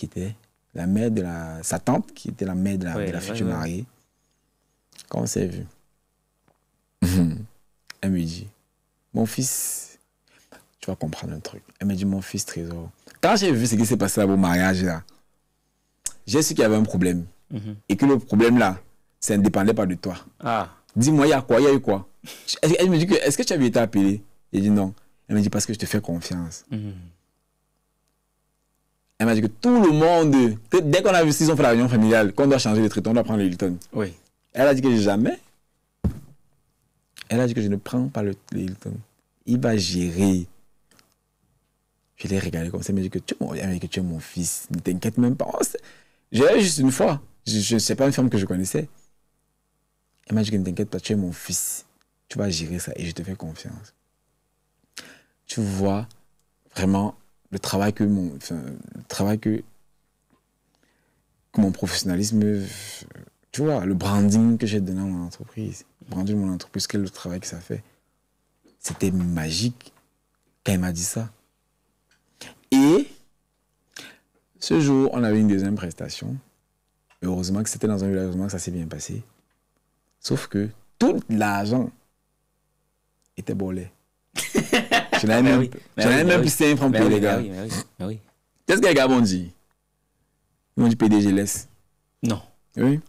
sa tante, qui était la mère de la future mariée, quand on s'est vu, elle me dit, mon fils, tu vas comprendre un truc. Elle me dit, mon fils Trésor. Quand j'ai vu ce qui s'est passé là au mariage, là, j'ai su qu'il y avait un problème. Et que le problème là, ça ne dépendait pas de toi. Ah. Dis-moi, il y a quoi? Il y a eu quoi? Elle me dit, est-ce que tu avais été appelé? J'ai dit non. Elle me dit, parce que je te fais confiance. Elle m'a dit que tout le monde, dès qu'on a vu, s'ils ont fait la réunion familiale, qu'on doit changer de traitement, on doit prendre le Hilton. Oui. Elle a dit que jamais. Elle a dit que je ne prends pas le Hilton. Il va gérer. Je l'ai regardé comme ça. Elle m'a dit que tu es mon fils. Ne t'inquiète même pas. Je l'ai juste une fois. Je ne sais pas une femme que je connaissais. Elle m'a dit que ne t'inquiète pas, tu es mon fils. Tu vas gérer ça et je te fais confiance. Tu vois vraiment le travail que mon professionnalisme, tu vois, le branding que j'ai donné à mon entreprise, le branding de mon entreprise, quel est le travail que ça fait. C'était magique quand elle m'a dit ça. Et ce jour, on avait une deuxième prestation. Heureusement que c'était dans un village, heureusement que ça s'est bien passé. Sauf que tout l'argent était volé. Je n'avais même plus 5 francs pour les gars. Oui. Qu'est-ce que les gars m'ont dit? Ils m'ont dit PDG laisse. Non. Oui.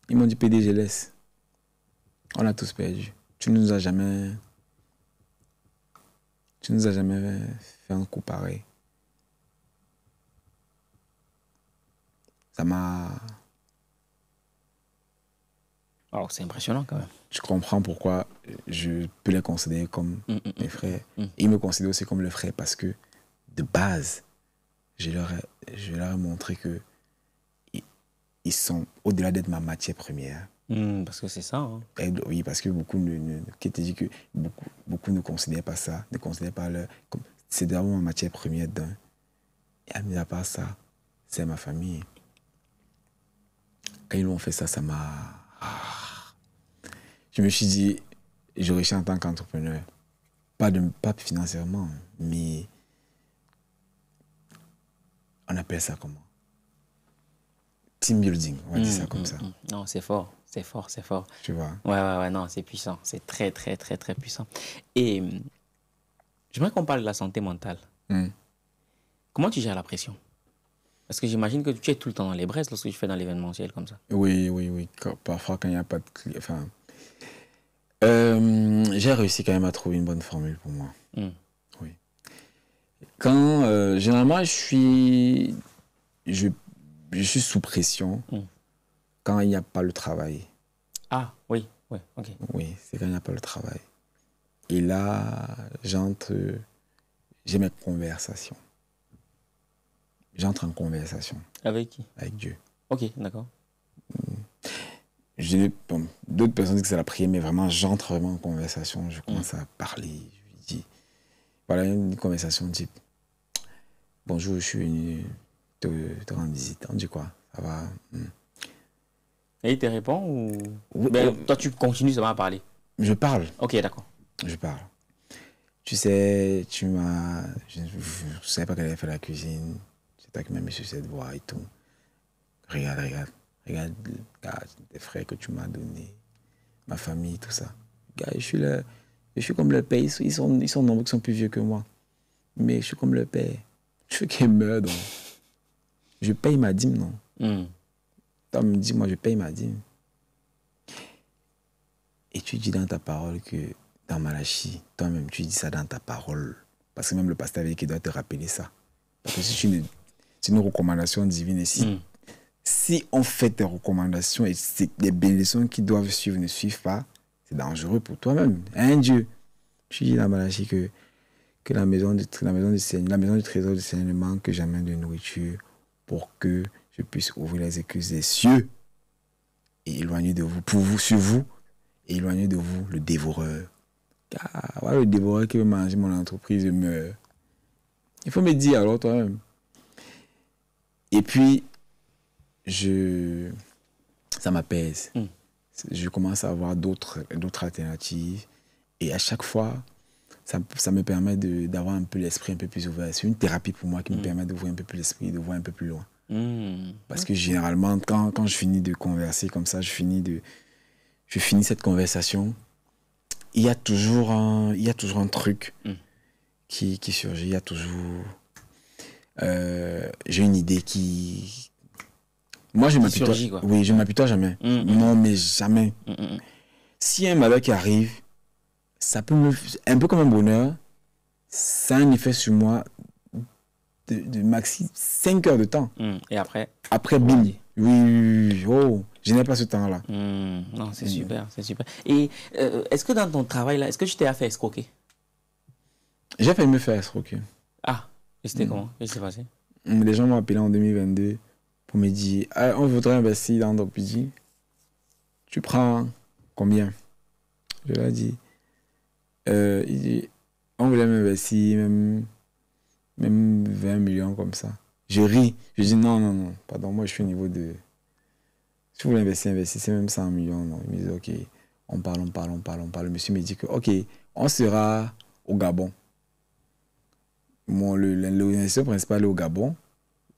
Ils m'ont dit PDG laisse. On a tous perdu. Tu ne nous as jamais fait un coup pareil. Ça m'a... Oh, c'est impressionnant quand même. Je comprends pourquoi je peux les considérer comme mes frères. Ils me considèrent aussi comme le frère parce que, de base, je leur ai montré que ils sont au-delà d'être ma matière première. Parce que c'est ça. Hein. Oui, parce que beaucoup ne considèrent pas ça, ne considèrent pas leur... C'est d'abord ma matière première d'un. Et à part ça, c'est ma famille. Quand ils m'ont fait ça, ça m'a... Je me suis dit, je réussis en tant qu'entrepreneur. Pas financièrement, mais... On appelle ça comment? Team building, on va dire ça comme ça. Non, c'est fort, c'est fort, c'est fort. Tu vois? Ouais, non, c'est puissant. C'est très, très, très, très puissant. Et j'aimerais qu'on parle de la santé mentale. Comment tu gères la pression? Parce que j'imagine que tu es tout le temps dans les braises lorsque tu fais dans l'événementiel comme ça. Oui. Parfois, quand il n'y a pas de clients... Enfin, j'ai réussi quand même à trouver une bonne formule pour moi. Oui. Quand, généralement, je suis sous pression quand il n'y a pas le travail. Ah, oui, ok. Oui, c'est quand il n'y a pas le travail. Et là, j'ai mes conversations. J'entre en conversation. Avec qui? Avec Dieu. Ok, d'accord. D'autres personnes disent que c'est la prière, mais vraiment, j'entre vraiment en conversation. Je commence à parler. Je lui dis, voilà une conversation type, bonjour, je suis venu te rendre visite. On dit quoi? Ça va? Et il te répond ou... Oui, toi, tu continues seulement à parler? Je parle. Ok, d'accord. Je parle. Tu sais, je ne savais pas qu'elle avait fait la cuisine. C'est toi qui m'as mis sur cette voie et tout. Regarde tes frères que tu m'as donné, ma famille, tout ça. Gars, je suis comme leur père. Ils sont nombreux qui sont plus vieux que moi. Mais je suis comme leur père. Je veux qu'ils meurent, donc. Je paye ma dîme, non? Toi, me dis, moi, je paye ma dîme. Et tu dis dans ta parole que, dans Malachie, toi-même, tu dis ça dans ta parole. Parce que même le pasteur avec qui doit te rappeler ça. Parce que c'est une recommandation divine. Et si on fait tes recommandations et les bénédictions qui doivent suivre ne suivent pas, c'est dangereux pour toi-même. Hein, Dieu? Tu dis dans Malachie que la maison du trésor du Seigneur ne manque jamais de nourriture pour que je puisse ouvrir les écluses des cieux et éloigner de vous, sur vous, et éloigner de vous le dévoreur. le dévoreur qui veut manger mon entreprise, je meurs. Il faut me dire alors toi-même. Et puis, ça m'apaise. Je commence à avoir d'autres alternatives. Et à chaque fois, ça me permet d'avoir un peu l'esprit un peu plus ouvert. C'est une thérapie pour moi qui me permet d'ouvrir un peu plus l'esprit, de voir un peu plus loin. Parce que généralement, quand je finis de converser comme ça, je finis cette conversation, il y a toujours un truc qui surgit. Il y a toujours... j'ai une idée qui... Moi, je ne m'apitoie jamais. Non, mais jamais. S'il y a un malheur qui arrive, ça peut un peu comme un bonheur, ça a un effet sur moi de maxi 5 heures de temps. Et après? Après, bim. Oui. Oh, je n'ai pas ce temps-là. Non, c'est super, c'est super. Et est-ce que dans ton travail, là, est-ce que tu t'es fait escroquer? J'ai failli me faire escroquer. Ah, et c'était comment? Qu'est-ce qui s'est passé? Les gens m'ont appelé en 2022 pour me dire on voudrait investir dans ton petit. Tu prends combien? Je leur ai dit il dit on voulait m'investir même 20 millions comme ça. Je ris. Je dis non, pardon, moi je suis au niveau de... Si vous voulez investir, c'est même 100 millions. Non. Il me dit ok, on parle. Le monsieur me dit que ok, on sera au Gabon. L'investisseur principal est au Gabon.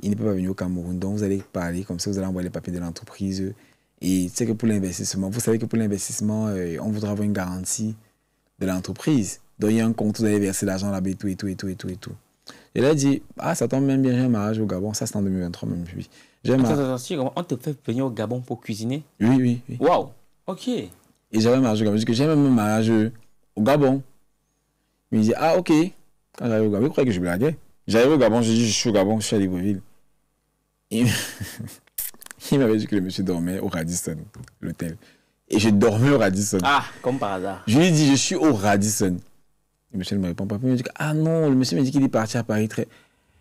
Il ne peut pas venir au Cameroun. Donc vous allez parler comme ça, vous allez envoyer les papiers de l'entreprise. Et c'est que pour l'investissement, vous savez que pour l'investissement, on voudra avoir une garantie de l'entreprise. Donc il y a un compte, vous allez verser l'argent là-bas et tout. Et là, il dit, ça tombe même bien, j'ai un mariage au Gabon. Ça, c'est en 2023 même. Attends, on te fait venir au Gabon pour cuisiner? Oui. Waouh, ok. Et j'avais un mariage au Gabon. Je dis que j'ai même un mariage au Gabon. Il me dit, ok. Quand j'arrive au Gabon, il croyait que je blaguais. J'arrive au Gabon, je dis, je suis au Gabon, je suis à Libreville. Il m'avait dit que le monsieur dormait au Radisson, l'hôtel. Et je dormais au Radisson. Ah, comme par hasard. Je lui ai dit, je suis au Radisson. Le monsieur ne me répond pas. Il me dit, non, le monsieur me dit qu'il est parti à Paris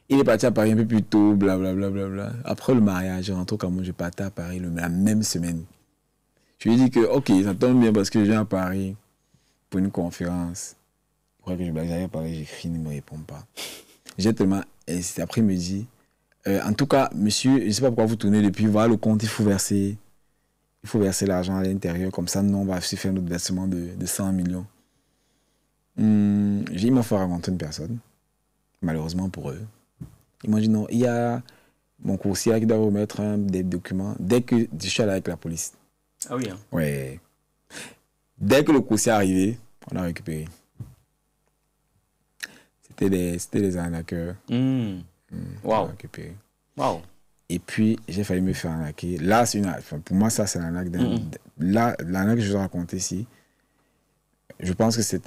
Il est parti à Paris un peu plus tôt, blablabla. Après le mariage, je rentre au Cameroun, je partais à Paris la même semaine. Je lui ai dit que, ok, ça tombe bien parce que je viens à Paris pour une conférence. Il croit que je blague, j'arrive à Paris, j'écris, il ne me répond pas. J'ai tellement insisté. Après, il me dit, en tout cas, monsieur, je ne sais pas pourquoi vous tournez depuis, voilà le compte, il faut verser l'argent à l'intérieur. Comme ça, nous, on va aussi faire notre versement de 100 millions. Il m'a fait rencontrer une personne, malheureusement pour eux. Ils m'ont dit non, il y a mon coursier qui doit remettre des documents dès que je suis allé avec la police. Ah oui, hein? Ouais. Dès que le coursier est arrivé, on a récupéré. C'était des arnaqueurs. Wow. On a récupéré. Wow. Et puis, j'ai failli me faire arnaquer. Là, pour moi, ça, c'est l'arnaque. L'arnaque que je vous ai raconté ici, je pense que ça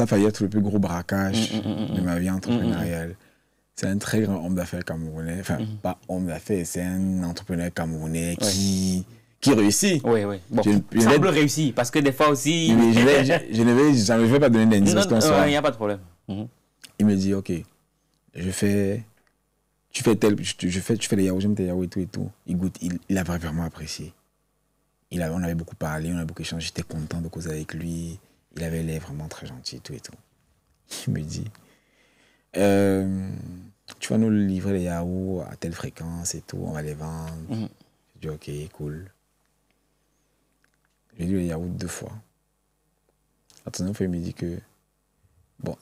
faillit être le plus gros braquage de ma vie entrepreneuriale. C'est un très grand homme d'affaires camerounais. Enfin, pas homme d'affaires, c'est un entrepreneur camerounais qui réussit. Oui. Bon, semble réussir, parce que des fois aussi... Je ne vais pas donner d'indices. Non, il n'y a pas de problème. Il me dit, ok, tu fais les yaourts, j'aime tes yaourts et tout. Il goûte, il a vraiment apprécié. On avait beaucoup parlé, on a beaucoup échangé, j'étais content de causer avec lui. Il avait l'air vraiment très gentil et tout. Il me dit, tu vas nous livrer les yaourts à telle fréquence et tout, on va les vendre. J'ai dit, ok, cool. J'ai lu les yaourts 2 fois. La troisième fois, il me dit que, bon,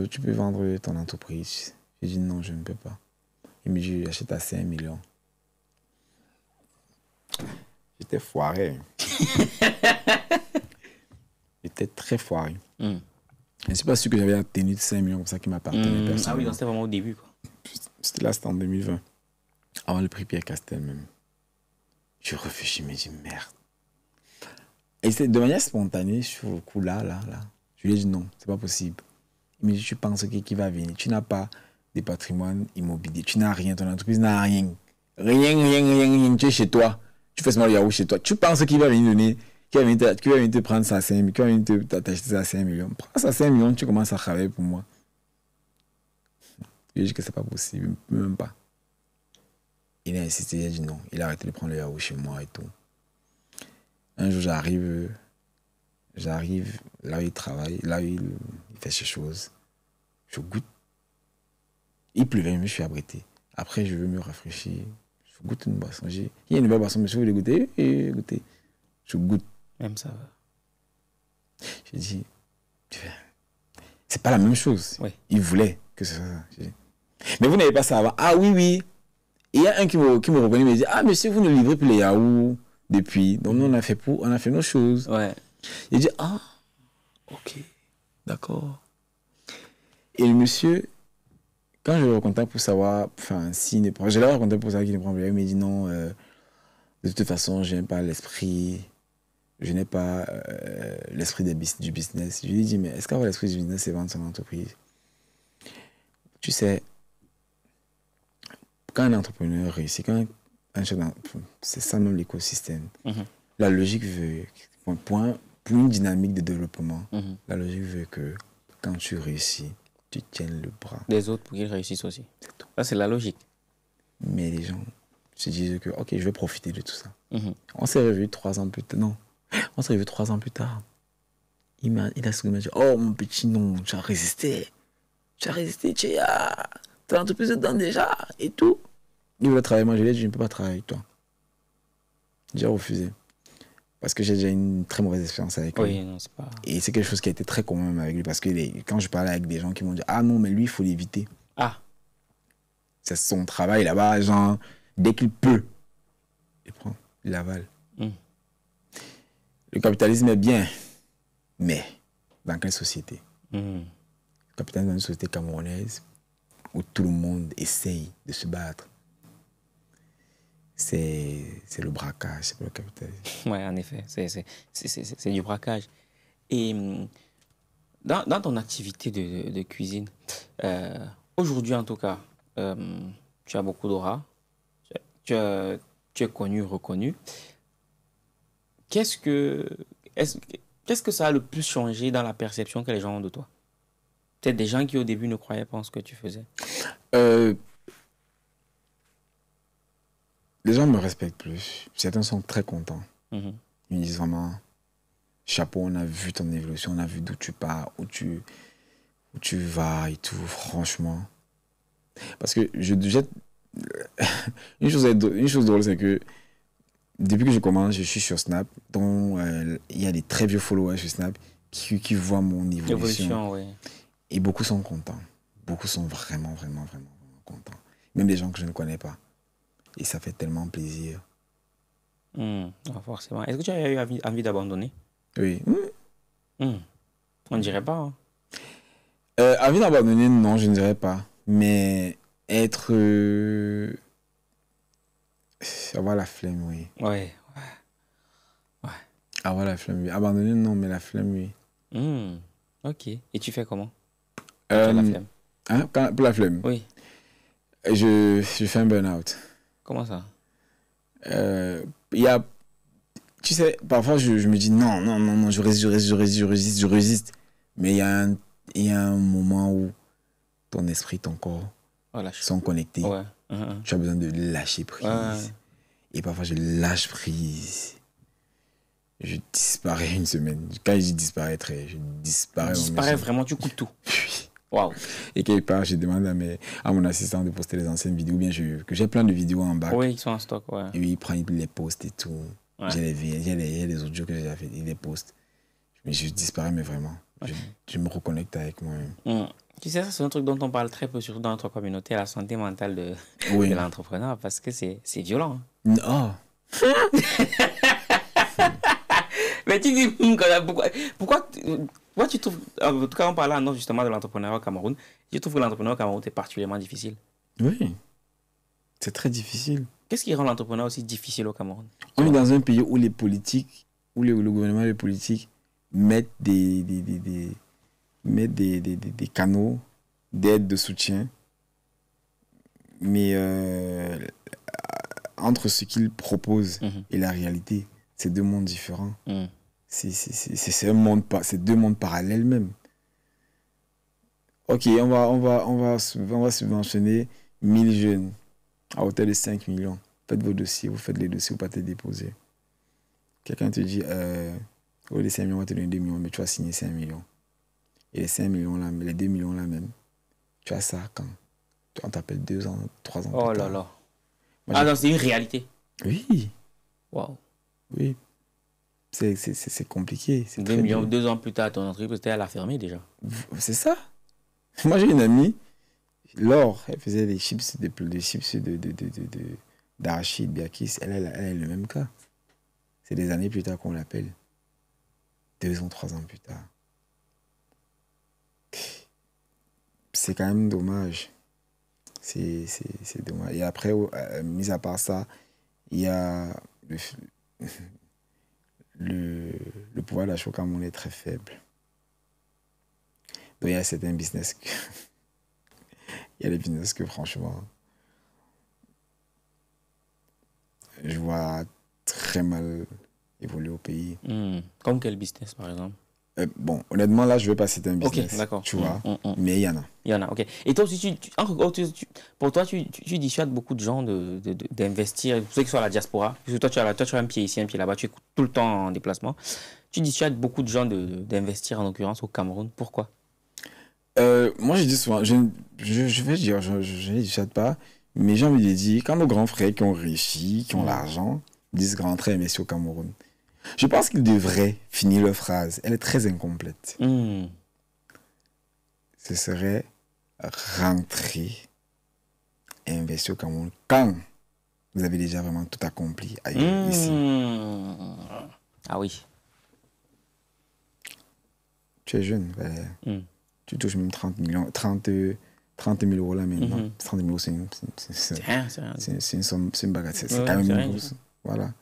tu peux vendre ton entreprise. J'ai dit, non, je ne peux pas. Il me dit, j'achète à 5 millions. J'étais foiré. J'étais très foiré. Je ne suis pas sûr que j'avais un tenue de 5 millions comme ça qui m'appartenait personnellement. Ah oui, c'était vraiment au début, quoi. C'était en 2020. Avant le prix Pierre Castel même. Je réfléchis, mais je dis merde. Et c'est de manière spontanée, sur le coup là. Je lui ai dit non, c'est pas possible. Il me dit, tu penses qui va venir? Tu n'as pas de patrimoine immobilier. Tu n'as rien, ton entreprise n'a rien. Rien. Tu es chez toi. Tu fais seulement le yaourt chez toi. Tu penses qu'il va venir donner, qu'il va venir te prendre ça à 5 millions, qu'il va venir t'acheter ça à 5 millions. Prends ça à 5 millions, tu commences à travailler pour moi. Je lui ai dit que c'est pas possible, même pas. Il a insisté, il a dit non. Il a arrêté de prendre le yaourt chez moi et tout. Un jour, j'arrive J'arrive là où il travaille, là où il fait ses choses. Je goûte. Il pleuvait, je me suis abrité. Après, je veux me rafraîchir. Je goûte une boisson. Il y a une belle boisson, monsieur, vous voulez goûter? Et goûter. Je goûte. Même ça va. J'ai dit, c'est pas la même chose. Oui. Il voulait que ce soit ça. Mais vous n'avez pas ça avant. Ah oui, oui. Et il y a un qui me reconnaît, il me dit, ah monsieur, vous ne livrez plus les yaourts depuis. Donc nous, on a fait nos choses. Ouais. Il dit, ah, ok, d'accord. Et le monsieur, quand je le recontacte pour savoir, enfin, s'il n'est pas, je l'ai recontacté pour savoir qu'il ne prend plus, il me dit non, de toute façon, je n'ai pas l'esprit, je n'ai pas l'esprit du business. Je lui ai dit, mais est-ce qu'avoir l'esprit du business, c'est vendre son entreprise? Tu sais, quand un entrepreneur réussit, c'est ça même l'écosystème. La logique veut, pour une dynamique de développement, la logique veut que quand tu réussis, tu tiennes le bras des autres pour qu'ils réussissent aussi. C'est tout. Ça, c'est la logique. Mais les gens se disent que, ok, je vais profiter de tout ça. On s'est revus 3 ans plus tard. Non, on s'est revus 3 ans plus tard. Il a souri, il m'a dit, oh mon petit, non, tu as résisté. Tu as l'entreprise dedans déjà et tout. Il voulait travailler, moi je lui ai dit, je ne peux pas travailler avec toi. J'ai refusé. Parce que j'ai déjà une très mauvaise expérience avec lui. Oui, non, c'est pas... Et c'est quelque chose qui a été très commun avec lui. Parce que quand je parlais avec des gens qui m'ont dit, ah non, mais lui, il faut l'éviter. Ah. C'est son travail là-bas, genre, dès qu'il peut, il prend, il avale. Le capitalisme est bien, mais dans quelle société? Le capitalisme est une société camerounaise où tout le monde essaye de se battre. C'est le braquage, c'est pas le capitalisme. Oui, en effet, c'est du braquage. Et dans ton activité de cuisine, aujourd'hui en tout cas, tu as beaucoup d'aura, tu es connu, reconnu. Qu'est-ce que ça a le plus changé dans la perception que les gens ont de toi? Peut-être des gens qui au début ne croyaient pas en ce que tu faisais. Les gens me respectent plus. Certains sont très contents. Ils me disent vraiment, chapeau, on a vu ton évolution, on a vu d'où tu pars, où tu vas et tout, franchement. Parce que une chose drôle, c'est que depuis que je commence, je suis sur Snap, dont il y a des très vieux followers sur Snap qui voient mon évolution. Oui. Et beaucoup sont contents. Beaucoup sont vraiment, vraiment, vraiment, vraiment contents. Même des gens que je ne connais pas. Et ça fait tellement plaisir. Forcément. Est-ce que tu as eu envie d'abandonner? Oui. On ne dirait pas. Hein. Envie d'abandonner, non, je ne dirais pas. Mais être... avoir la flemme, oui. Ouais. Avoir la flemme, oui. Abandonner, non, mais la flemme, oui. Ok. Et tu fais comment? La flemme. Hein? Pour la flemme? Oui. Je fais un burn-out. Comment ça? Il y a... Tu sais, parfois je me dis non, je résiste. Mais il y a un moment où ton esprit, ton corps sont connectés. Ouais. Tu as besoin de lâcher prise. Et parfois je lâche prise. Je disparais une semaine. Quand je dis disparaître, je disparais. Tu disparais vraiment, tu coupes tout. Oui. Waouh. Et quelque part, je demande à mon assistant de poster les anciennes vidéos, ou bien que j'ai plein de vidéos en bac. Oui, ils sont en stock, ouais. Et lui, il prend, il les poste et tout. Ouais. J'ai les audios que j'ai fait, il les poste. Mais je disparais, mais vraiment. Ouais. Je me reconnecte avec moi-même. Tu sais, ça, c'est un truc dont on parle très peu, surtout dans notre communauté, la santé mentale de l'entrepreneur, parce que c'est violent. Non. Mais tu dis, pourquoi tu trouves, en tout cas, on parlait justement de l'entrepreneuriat au Cameroun, je trouve que l'entrepreneuriat au Cameroun est particulièrement difficile. Oui, c'est très difficile. Qu'est-ce qui rend l'entrepreneuriat aussi difficile au Cameroun? On est dans un pays où les politiques, où le gouvernement et les politiques mettent des canaux d'aide, de soutien, mais entre ce qu'ils proposent et la réalité, c'est 2 mondes différents. C'est 2 mondes parallèles même. Ok, on va subventionner 1000 jeunes à hauteur de 5 millions. Faites vos dossiers, vous faites les dossiers, vous partez déposer. Quelqu'un te dit, Oh, les 5 millions, on va te donner 2 millions, mais tu vas signer 5 millions. Et les 5 millions là, les 2 millions là même, tu as ça quand on t'appelle 2 ans, 3 ans. Oh là là. Moi, donc c'est une réalité. Oui. Waouh. Oui. C'est compliqué. 2 millions, 2 ans plus tard, ton entreprise était à la fermer déjà. C'est ça. Moi, j'ai une amie, Laure, elle faisait des chips d'arachide, biakis. Elle a le même cas. C'est des années plus tard qu'on l'appelle. 2 ans, 3 ans plus tard. C'est quand même dommage. C'est dommage. Et après, mis à part ça, il y a le pouvoir d'achat au Cameroun est très faible. Donc il y a certains business que... il y a des business que franchement, je vois très mal évoluer au pays. Comme quel business par exemple? Bon, honnêtement, là, je ne vais pas citer un business. Ok, d'accord. Tu vois, mais il y en a. Il y en a, ok. Et toi aussi, pour toi, tu dissuades beaucoup de gens d'investir, pour ceux qui sont à la diaspora, parce que toi, tu as un pied ici, un pied là-bas, tu es tout le temps en déplacement. Tu dissuades beaucoup de gens d'investir, en l'occurrence, au Cameroun. Pourquoi? Moi, je dis souvent, je vais dire, je ne dissuade pas, mais j'ai envie de dire, quand nos grands frères qui ont réussi, qui ont l'argent, disent grand trait investir au Cameroun, je pense qu'ils devraient finir leur phrase. Elle est très incomplète. Ce serait rentrer et investir au Cameroun quand vous avez déjà vraiment tout accompli ailleurs, ici. Ah oui. Tu es jeune. Tu touches même 30 000 euros là maintenant. 30 000 euros, c'est une bagatelle. C'est quand même une grosse. Voilà.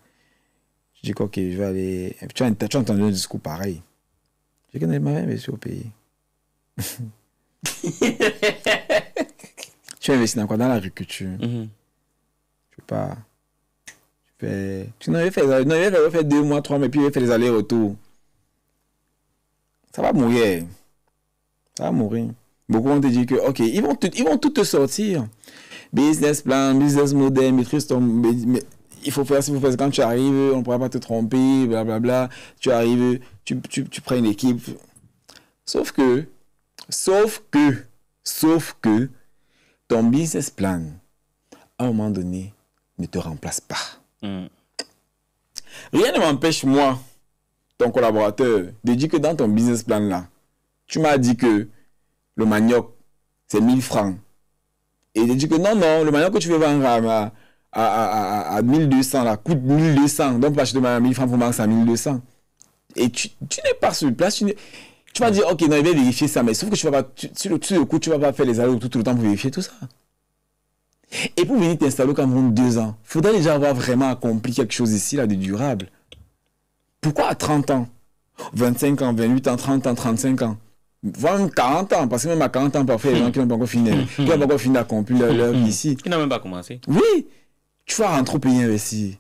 Je dis ok, je vais aller. Tu as entendu un discours pareil. Je dis que je vais investir au pays. Tu investis dans quoi? Dans l'agriculture. Je sais pas. Tu n'avais fait 2 mois, 3 mois, puis il va faire les allers-retours. Ça va mourir. Ça va mourir. Beaucoup vont te dire que, ok, ils vont tout te sortir. Business plan, business model, maîtrise ton. Il faut faire ça, quand tu arrives, on ne pourra pas te tromper, blablabla. Tu arrives, tu prends une équipe. Sauf que ton business plan, à un moment donné, ne te remplace pas. Rien ne m'empêche, moi, ton collaborateur, de dire que dans ton business plan là, tu m'as dit que le manioc, c'est 1000 francs. Et de dire que non, le manioc que tu veux vendre à 1200, là, coûte 1200. Donc, acheter 1000 francs pour vendre ça à 1200. Et tu n'es pas sur place. Tu vas dire, ok, non, il va vérifier ça, mais sauf que tu vas pas, sur le coup, tu vas pas faire les allers tout le temps pour vérifier tout ça. Et pour venir t'installer au Cameroun 2 ans, il faudrait déjà avoir vraiment accompli quelque chose ici, là, de durable. Pourquoi à 30 ans, 25 ans, 28 ans, 30 ans, 35 ans, voire même 40 ans, parce que même à 40 ans, parfois, les gens qui n'ont pas encore fini d'accomplir leur vie ici. Qui n'ont même pas commencé. Oui, tu vas rentrer au pays investir.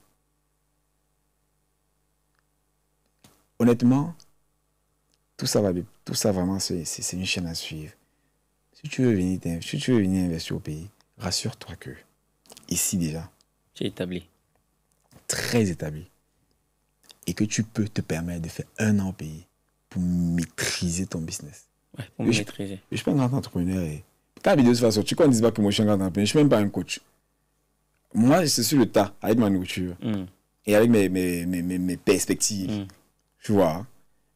Honnêtement, tout ça vraiment, c'est une chaîne à suivre. Si tu veux venir investir au pays, rassure-toi que ici déjà, tu es établi. Très établi. Et que tu peux te permettre de faire 1 an au pays pour maîtriser ton business. Ouais, pour maîtriser. Je suis pas un grand entrepreneur. Ta vidéo se va sortir, tu ne dis pas que moi je suis un grand entrepreneur. Je ne suis même pas un coach. Moi, je suis sur le tas avec ma nourriture et avec mes perspectives. Tu vois,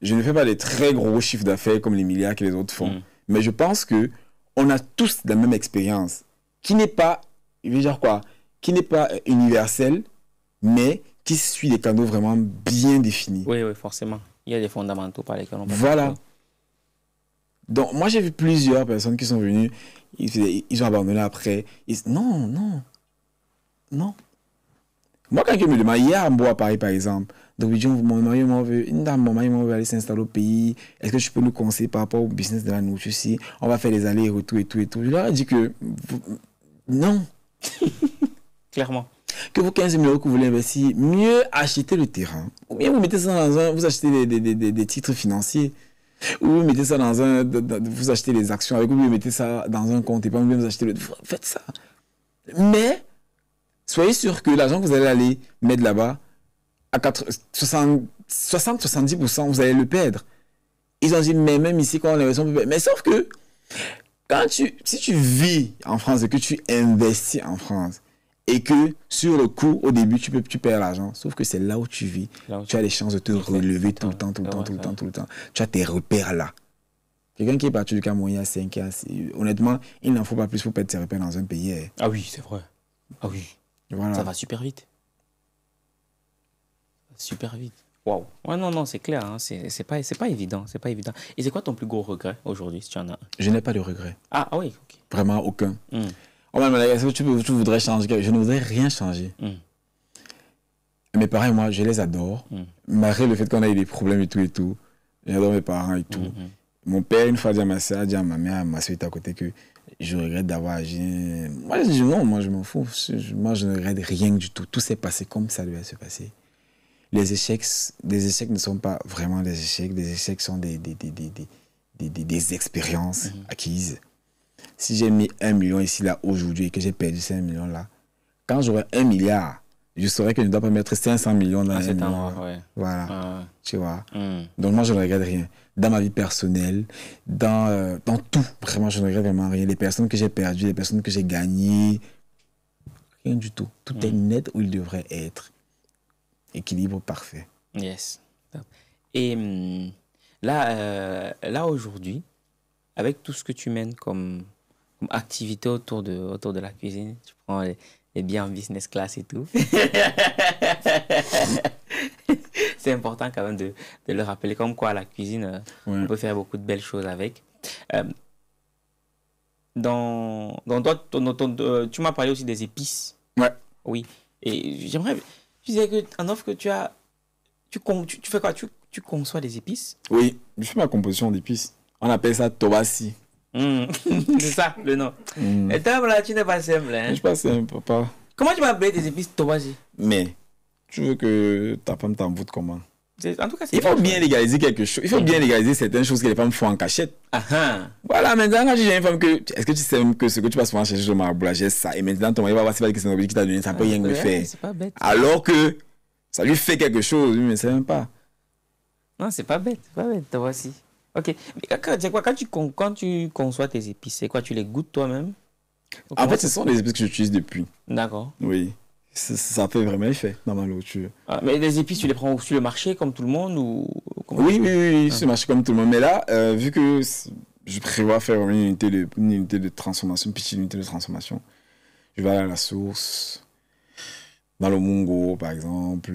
je ne fais pas des très gros chiffres d'affaires comme les milliards que les autres font. Mais je pense qu'on a tous la même expérience qui n'est pas, je veux dire quoi, qui n'est pas universelle, mais qui suit des canaux vraiment bien définis. Oui, forcément. Il y a des fondamentaux par lesquels on peut... Voilà. Donc, moi, j'ai vu plusieurs personnes qui sont venues, ils ont abandonné après. Non. Moi, quand quelqu'un me demande, hier à Mboa, Paris, par exemple, donc, mon mari veut aller s'installer au pays. Est-ce que tu peux nous conseiller par rapport au business de la nourriture ici? On va faire les allers-retours et tout. Je leur ai dit que non. Clairement. Que vos 15 000 euros que vous voulez investir, mieux acheter le terrain. Ou bien vous mettez ça vous achetez des titres financiers. Ou vous mettez ça vous achetez les actions avec, ou vous mettez ça dans un compte et pas vous achetez faites ça. Mais, soyez sûr que l'argent que vous allez aller mettre là-bas, à 60, 60-70%, vous allez le perdre. Ils ont dit, mais même ici, quand on a l'impression de perdre. Mais sauf que, si tu vis en France et que tu investis en France, et que sur le coup, au début, tu perds l'argent, sauf que c'est là où tu vis. Tu as les chances de te relever tout le temps. Tu as tes repères là. Quelqu'un qui est parti du Cameroun il y a 5 ans, honnêtement, il n'en faut pas plus pour perdre ses repères dans un pays. Ah oui, c'est vrai. Ah oui. Voilà. Ça va super vite. Super vite. Waouh. Ouais, non, c'est clair. Hein. C'est pas évident. C'est pas évident. Et c'est quoi ton plus gros regret aujourd'hui, si tu en as un? Je n'ai pas de regret. Ah oui, ok. Vraiment aucun. Est-ce que tu voudrais changer? Je ne voudrais rien changer. Mes parents et moi, je les adore. Malgré le fait qu'on a eu des problèmes et tout. J'adore mes parents et tout. Mon père, une fois, a dit à ma soeur, a dit à ma mère, à ma soeur à côté que je regrette d'avoir agi. Moi, je dis non, moi, je m'en fous. Moi, je ne regrette rien du tout. Tout s'est passé comme ça devait se passer. Les échecs ne sont pas vraiment des échecs. Les échecs sont des expériences acquises. Si j'ai mis 1 million ici, là, aujourd'hui, et que j'ai perdu 5 millions là, quand j'aurai 1 milliard, je saurais que je ne dois pas mettre 500 millions dans 1 million. Ouais. Voilà. Tu vois. Donc, moi, je ne regrette rien. Dans ma vie personnelle, dans tout, vraiment, je ne regrette vraiment rien. Les personnes que j'ai perdues, les personnes que j'ai gagnées, rien du tout. Tout est net où il devrait être. Équilibre parfait. Yes. Et là aujourd'hui, avec tout ce que tu mènes comme activité autour de la cuisine, tu prends les biens en business class et tout. C'est important quand même de le rappeler, comme quoi la cuisine, on peut faire beaucoup de belles choses avec. Tu m'as parlé aussi des épices. Ouais. Oui. Et j'aimerais... Tu disais qu'en offre que tu fais quoi? Tu conçois des épices? Oui, je fais ma composition d'épices. On appelle ça tobassi. C'est ça le nom. Et toi, là, tu n'es pas simple. Hein? Je suis pas simple, papa. Comment tu m'as appelé tes épices tobassi? Mais, tu veux que ta femme t'en voûte comment? En tout cas, il faut bien légaliser quelque chose. Il faut bien légaliser certaines choses que les femmes font en cachette. Voilà, maintenant, quand tu dis à une femme que... Est-ce que tu sais que ce que tu passes souvent chercher sur ma boulangère, ça, et maintenant, ton mari va voir c'est pas que c'est un objet qui t'a donné, ça peut rien me faire. C'est pas bête. Alors que ça lui fait quelque chose, mais c'est même pas. Non, c'est pas bête, te voici. Ok. Mais quand tu conçois tes épices, c'est quoi? Tu les goûtes toi-même? En fait, ce sont des épices que j'utilise depuis. D'accord. Oui. Ça fait vraiment effet dans ma nourriture. Mais les épices, tu les prends sur le marché comme tout le monde ou Oui, sur le marché comme tout le monde. Mais là, vu que je prévois faire une unité de transformation, une petite unité de transformation, je vais aller à la source, dans le Mungo par exemple,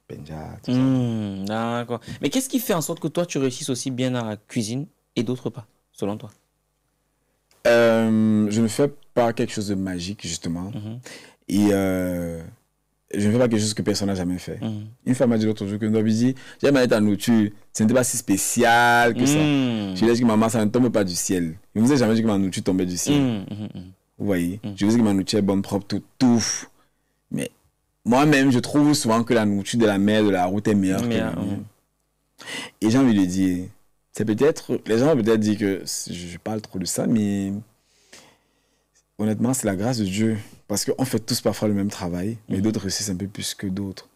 Benja, tout ça. D'accord. Mais qu'est-ce qui fait en sorte que toi, tu réussisses aussi bien dans la cuisine et d'autres pas, selon toi? Je ne fais pas quelque chose de magique, justement. Et je ne fais pas quelque chose que personne n'a jamais fait. Une femme m'a dit l'autre jour que nous dit, j'ai mal ta nourriture, ce n'était pas si spécial que ça. Je lui ai dit que maman, ça ne tombe pas du ciel. Je ne vous ai jamais dit que ma nourriture tombait du ciel. Vous voyez? Je vous ai dit que ma nourriture est bonne, propre, tout. Mais moi-même, je trouve souvent que la nourriture de la mer, de la route est meilleure que la mienne. Et j'ai envie de dire, c'est peut-être, les gens vont peut-être dire que je parle trop de ça, mais honnêtement, c'est la grâce de Dieu. Parce qu'on fait tous parfois le même travail, mais d'autres réussissent un peu plus que d'autres.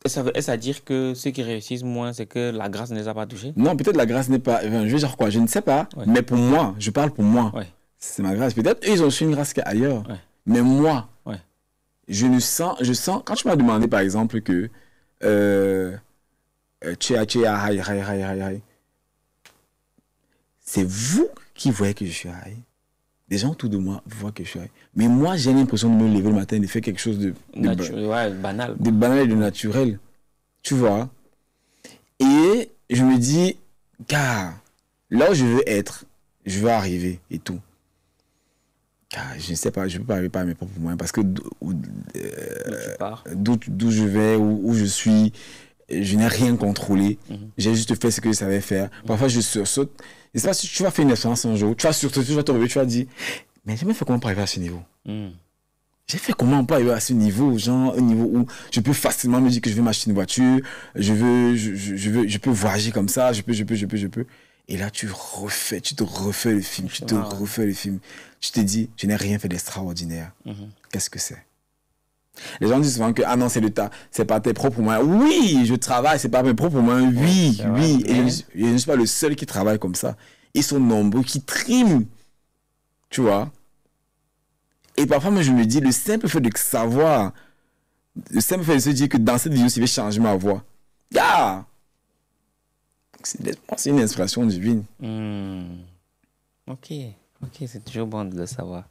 Est-ce à dire que ceux qui réussissent moins, c'est que la grâce ne les a pas touchés? Non, peut-être la grâce n'est pas... je veux dire quoi? Je ne sais pas, mais pour moi, je parle pour moi. C'est ma grâce. Peut-être eux, ils ont su une grâce ailleurs. Mais moi, je sens... Quand tu m'as demandé, par exemple, que... c'est vous qui voyez que je suis high. Des gens autour de moi voient que je suis high. Mais moi, j'ai l'impression de me lever le matin et de faire quelque chose de banal. De banal et de naturel. Tu vois? Et je me dis, car là où je veux être, je veux arriver et tout. Car je ne sais pas, je ne peux pas arriver par mes propres moyens parce que d'où je vais, où je suis, je n'ai rien contrôlé. J'ai juste fait ce que je savais faire. Parfois, je sursaute. Et c'est pas si tu vas faire une expérience un jour, tu vas sursauter, tu vas te réveiller, tu vas dire, mais j'ai fait comment pour arriver à ce niveau? J'ai fait comment pour arriver à ce niveau, genre un niveau où je peux facilement me dire que je vais m'acheter une voiture, je peux voyager comme ça, je peux. Et là, tu te refais le film, Tu te dis, je n'ai rien fait d'extraordinaire. Qu'est-ce que c'est? Les gens disent souvent que, ah non, c'est pas tes propres moyens. Oui, je travaille, c'est pas mes propres moyens. Oui, oui. Et je ne suis pas le seul qui travaille comme ça. Ils sont nombreux qui triment. Tu vois? Et parfois, moi, je me dis, le simple fait de savoir, le simple fait de se dire que dans cette vidéo, je vais changer ma voix. Ah! C'est une inspiration divine. Ok, c'est toujours bon de le savoir.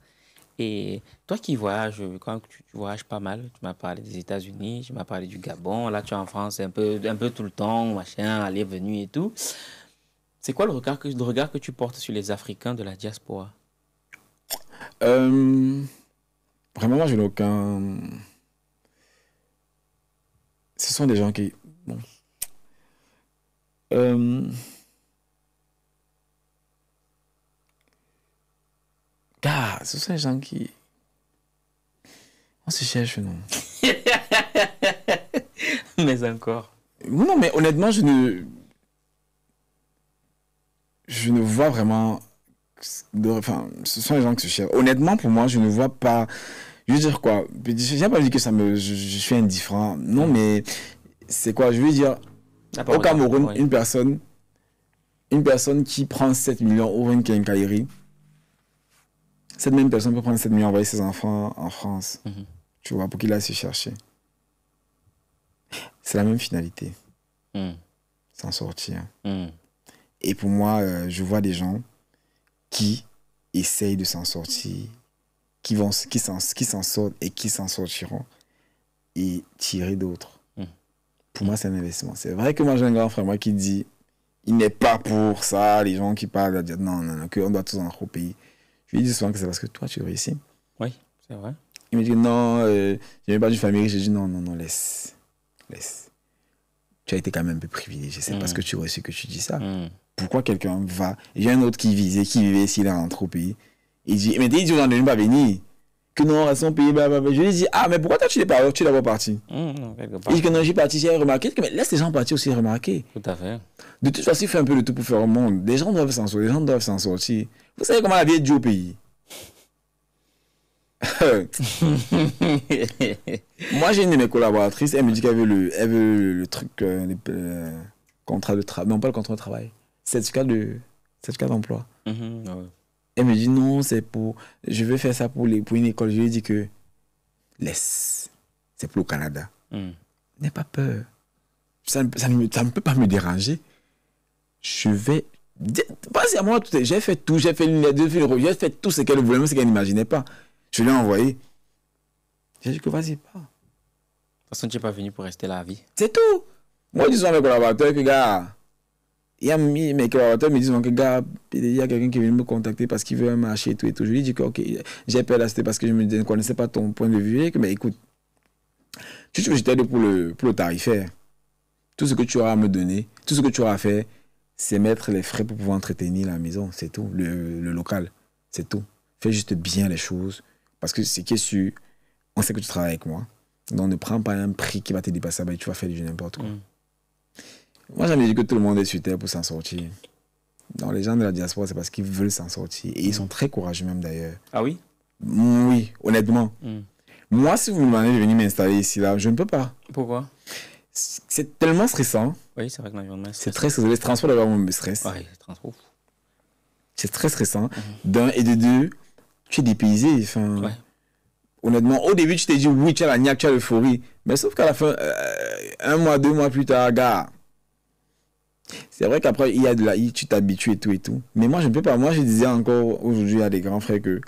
Et toi qui voyages, quand tu voyages pas mal, tu m'as parlé des États-Unis, tu m'as parlé du Gabon, là tu es en France un peu tout le temps, machin, aller, venue et tout. C'est quoi le regard que tu portes sur les Africains de la diaspora? Vraiment, moi je n'ai aucun... Ce sont des gens qui... Bon. Ce sont des gens qui... On se cherche, non? Mais encore. Non, mais honnêtement, je ne vois vraiment... Enfin, ce sont les gens qui se cherchent. Honnêtement, pour moi, je ne vois pas... Je veux dire quoi? Je n'ai pas dit que je suis indifférent. Non, mais c'est quoi? Je veux dire, au Cameroun, une personne qui prend 7 millions ouvre une quincaillerie. Cette même personne peut prendre 7 millions et envoyer ses enfants en France. Tu vois, pour qu'il aille se chercher. C'est la même finalité. S'en sortir. Et pour moi, je vois des gens qui essayent de s'en sortir, qui s'en sortent et qui s'en sortiront, et tirer d'autres. Pour moi, c'est un investissement. C'est vrai que moi, j'ai un grand frère moi qui dit, il n'est pas pour ça, les gens qui parlent, dire non, qu'on doit tous rentrer au pays. Je lui dis souvent que c'est parce que toi, tu réussis. Oui, c'est vrai. Il me dit non, je n'ai pas d'une famille riche. J'ai dit non, laisse. Tu as été quand même un peu privilégié. C'est parce que tu as reçu que tu dis ça. Pourquoi quelqu'un va... Il y a un autre qui vivait ici, il est rentré au pays. Il dit, mais il dit, on ne pas venir. Que non, reste au pays, blablabla. Je lui dis, ah, mais pourquoi toi, tu n'es pas d'abord parti? Il dit que non, j'ai parti, j'ai remarqué. Mais laisse les gens partir aussi remarquer. Tout à fait. De toute façon, il fait un peu le tout pour faire au monde. Les gens doivent s'en sortir. Vous savez comment la vie est dure au pays? Moi, j'ai une de mes collaboratrices, elle me dit qu'elle veut le truc, contrat de travail. Non, pas le contrat de travail. Certificat d'emploi. Elle me dit non, je veux faire ça pour une école. Je lui ai dit que laisse, c'est pour le Canada. N'aie pas peur. Ça ne peut pas me déranger. Je vais... Vas-y à moi, j'ai fait tout, j'ai fait tout ce qu'elle voulait, même ce qu'elle n'imaginait pas. Je l'ai envoyé. J'ai dit que vas-y pas. De toute façon, tu n'es pas venu pour rester là à vie. C'est tout. Moi, je dis à mes collaborateurs que, gars, mes collaborateurs me disent que, gars, il y a quelqu'un qui vient me contacter parce qu'il veut un marché et tout. Je lui dis que, ok, j'ai peur d'acheter parce que je ne connaissais pas ton point de vue. Mais écoute, tu veux que je t'aide pour le tarifaire. Tout ce que tu auras à me donner, tout ce que tu auras à faire, c'est mettre les frais pour pouvoir entretenir la maison. C'est tout. Le local. C'est tout. Fais juste bien les choses. Parce que ce qui est sûr, on sait que tu travailles avec moi. Donc ne prends pas un prix qui va te dépasser, bah, tu vas faire du n'importe quoi. Moi, j'aime dire que tout le monde est sur terre pour s'en sortir. Donc les gens de la diaspora, c'est parce qu'ils veulent s'en sortir. Et ils sont très courageux même d'ailleurs. Ah oui? Oui, honnêtement. Moi, si vous me demandez de venir m'installer ici, là, je ne peux pas. Pourquoi? C'est tellement stressant. Oui, c'est vrai que l'environnement est stressant. C'est très stressant. Les transports d'abord me stressent. Oui, les transports. C'est très stressant. D'un et de deux, tu es dépaysé. Enfin, honnêtement, au début, tu t'es dit oui, tu as la niaque, tu as l'euphorie. Mais sauf qu'à la fin, 1 mois, 2 mois plus tard, gars, c'est vrai qu'après, tu t'habitues et tout et tout. Mais moi, je ne peux pas. Moi, je disais encore aujourd'hui à des grands frères que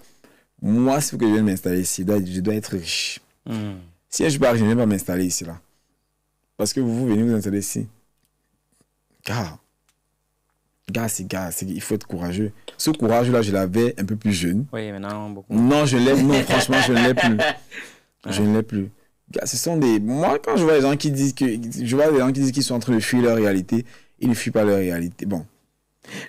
moi, s'il faut que je vienne m'installer ici, je dois être riche. Si je ne peux pas m'installer ici, là. Parce que vous venez vous installer ici. Il faut être courageux. Ce courage-là, je l'avais un peu plus jeune. Oui, maintenant, beaucoup. Non, franchement, je ne l'ai plus. Je ne l'ai plus. Ce sont des... Moi, quand je vois les gens qui disent qu'ils sont en train de fuir leur réalité, ils ne fuient pas leur réalité. Bon,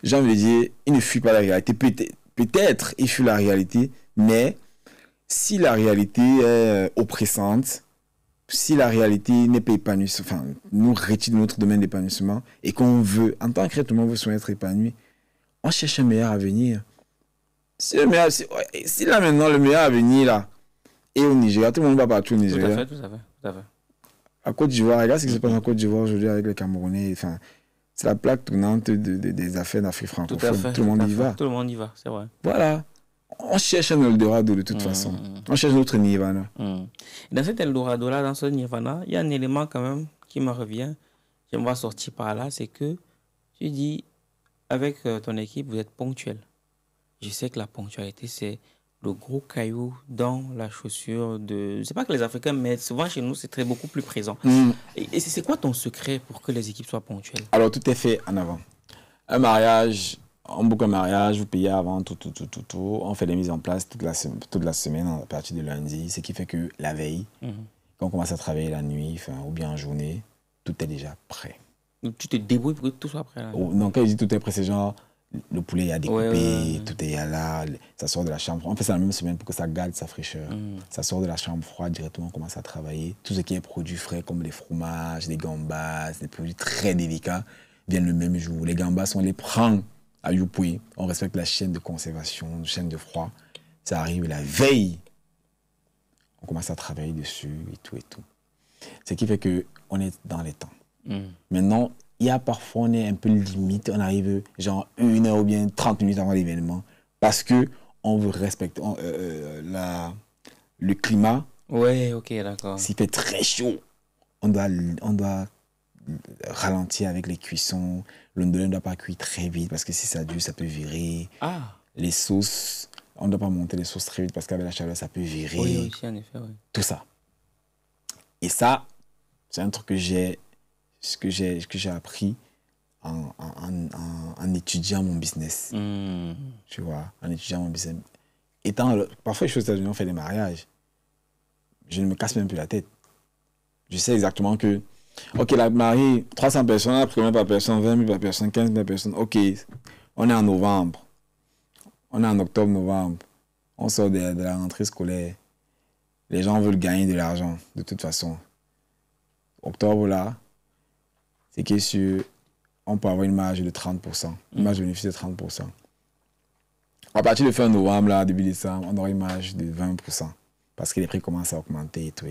j'ai envie de dire, ils ne fuient pas la réalité. Peut-être ils fuient la réalité, mais si la réalité est oppressante, si la réalité n'est pas épanouissante, enfin, nous retire de notre domaine d'épanouissement et qu'on veut, en tant qu'être humain, on veut être épanoui, on cherche un meilleur avenir. Si là maintenant, le meilleur avenir, là, et au Nigeria. Tout le monde va partout au Nigeria. Tout à fait. À Côte d'Ivoire, regarde ce qui se passe en Côte d'Ivoire aujourd'hui avec les Camerounais. Enfin, c'est la plaque tournante des affaires d'Afrique francophone. Tout le monde y va. Tout le monde y va, c'est vrai. Voilà. On cherche un Eldorado de toute façon. On cherche notre Nirvana. Dans cet Eldorado-là, dans ce Nirvana, il y a un élément quand même qui me revient. J'aimerais sortir par là, c'est que tu dis, avec ton équipe, vous êtes ponctuel. Je sais que la ponctualité, c'est le gros caillou dans la chaussure de... C'est pas que les Africains, mais souvent chez nous, c'est beaucoup plus présent. Et c'est quoi ton secret pour que les équipes soient ponctuelles? Alors, tout est fait en avant. Un mariage, on boucle un mariage, vous payez avant, tout. On fait des mises en place toute la semaine à partir de lundi, ce qui fait que la veille, quand on commence à travailler la nuit, ou bien en journée, tout est déjà prêt. Donc, tu te débrouilles pour que tout soit prêt là? Non, quand je dis tout est prêt, c'est genre... Le poulet est à découper, tout est là, ça sort de la chambre. On fait ça la même semaine pour que ça garde sa fraîcheur. Ça sort de la chambre froide, directement on commence à travailler. Tout ce qui est produits frais comme les fromages, les gambas, des produits très délicats viennent le même jour. Les gambas, on les prend à Yupoué. On respecte la chaîne de conservation, la chaîne de froid. Ça arrive la veille. On commence à travailler dessus et tout. Ce qui fait qu'on est dans les temps. Maintenant, il y a parfois, on est un peu limite, on arrive genre 1 heure ou bien 30 minutes avant l'événement parce qu'on veut respecter le climat. Ouais, ok, d'accord. S'il fait très chaud, on doit ralentir avec les cuissons. Le ndolé ne doit pas cuire très vite parce que si ça dure, ça peut virer. Les sauces, on ne doit pas monter les sauces très vite parce qu'avec la chaleur, ça peut virer. Oui, aussi, en effet, oui. Tout ça. Et ça, c'est un truc que j'ai appris en étudiant mon business. Tu vois, en étudiant mon business. Parfois, je suis aux États-Unis, on fait des mariages. Je ne me casse même plus la tête. Je sais exactement que, ok, la mariée, 300 personnes, la première par personne, 20 000 par personne, 15 000 par personne. Ok, on est en novembre. On est en octobre-novembre. On sort de la rentrée scolaire. Les gens veulent gagner de l'argent, de toute façon. Octobre, là, c'est que on peut avoir une marge de 30%, une marge de bénéfice de 30%. À partir de fin novembre, là, début décembre, on aura une marge de 20%, parce que les prix commencent à augmenter et tout.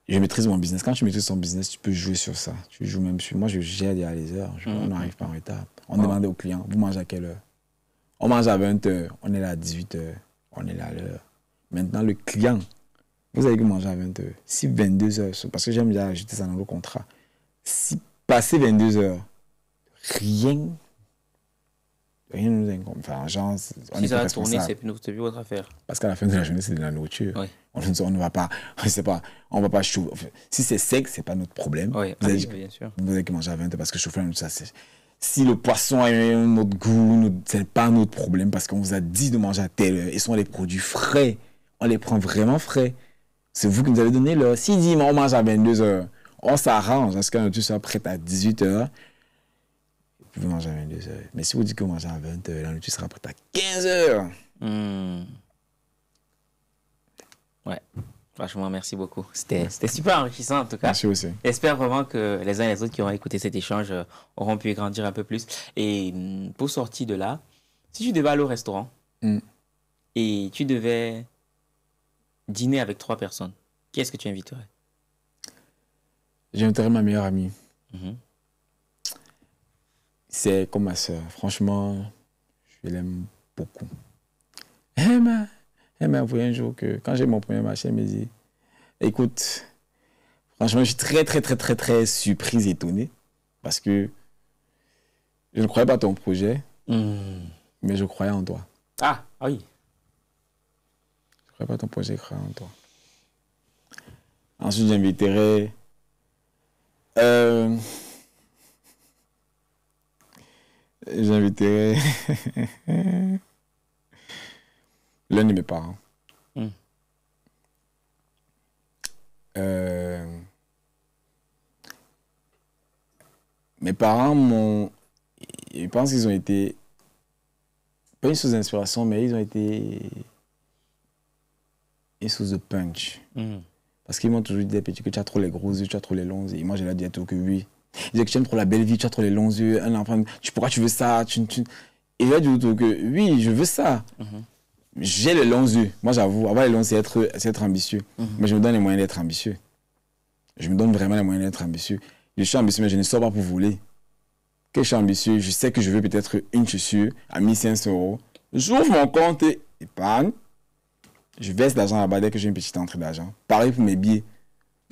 Je maîtrise mon business. Quand tu maîtrises ton business, tu peux jouer sur ça. Tu joues même sur... Moi, je gère derrière les heures. On n'arrive pas en retard. On demande aux clients, vous mangez à quelle heure? On mange à 20h, on est là à 18h, on est là à l'heure. Maintenant, le client... Vous avez que manger à 20h. Si 22h, parce que j'aime bien ajouter ça dans le contrat. Si passé 22h, rien ne nous incombe. Enfin, genre, on si ça va tourner, c'est plus votre affaire. Parce qu'à la fin de la journée, c'est de la nourriture. Oui. On ne va pas, je sais pas, on va pas chauffer. Enfin, si c'est sec, c'est pas notre problème. Oui, bien sûr. Vous avez que manger à 20h parce que chauffer, ça c'est... Si le poisson a un autre goût, c'est pas notre problème parce qu'on vous a dit de manger à telle heure. Et ce sont les produits frais. On les prend vraiment frais. C'est vous qui nous avez donné l'heure. S'il dit, on mange à 22h, on s'arrange. Est-ce que la nourriture soit prête à 18h? Vous pouvez manger à 22h. Mais si vous dites que vous mangez à 20h, la nourriture sera prête à 15h. Ouais. Franchement, merci beaucoup. C'était super enrichissant en tout cas. Merci aussi. J'espère vraiment que les uns et les autres qui auront écouté cet échange auront pu grandir un peu plus. Et pour sortir de là, si tu devais aller au restaurant et tu devais dîner avec 3 personnes, qui est-ce que tu inviterais? J'inviterais ma meilleure amie. C'est comme ma soeur. Franchement, je l'aime beaucoup. Elle m'a avoué un jour que quand j'ai mon premier marché, elle me dit, écoute, franchement, je suis très surprise et étonné parce que je ne croyais pas à ton projet, mais je croyais en toi. Ah oui. Je ne croyais pas à ton projet, je croyais en toi. Ensuite, j'inviterai l'un de mes parents. Mes parents je pense qu'ils ont été, pas une source d'inspiration, mais ils ont été une source de punch. Parce qu'ils m'ont toujours dit, petit, que tu as trop les gros yeux, tu as trop les longs yeux. Et moi, je leur dis que oui. Ils disaient que tu aimes trop la belle vie, tu as trop les longs yeux. Un enfant, pourquoi tu veux ça? Et je leur dis que oui, je veux ça. j'ai les longs yeux. Moi, j'avoue, avoir les longs, c'est être ambitieux. Mais je me donne les moyens d'être ambitieux. Je me donne vraiment les moyens d'être ambitieux. Je suis ambitieux, mais je ne sors pas pour voler. Que je suis ambitieux, je sais que je veux peut-être une chaussure à 1500 €. J'ouvre mon compte épargne. Je verse l'argent là-bas dès que j'ai une petite entrée d'argent. Pareil pour mes billets.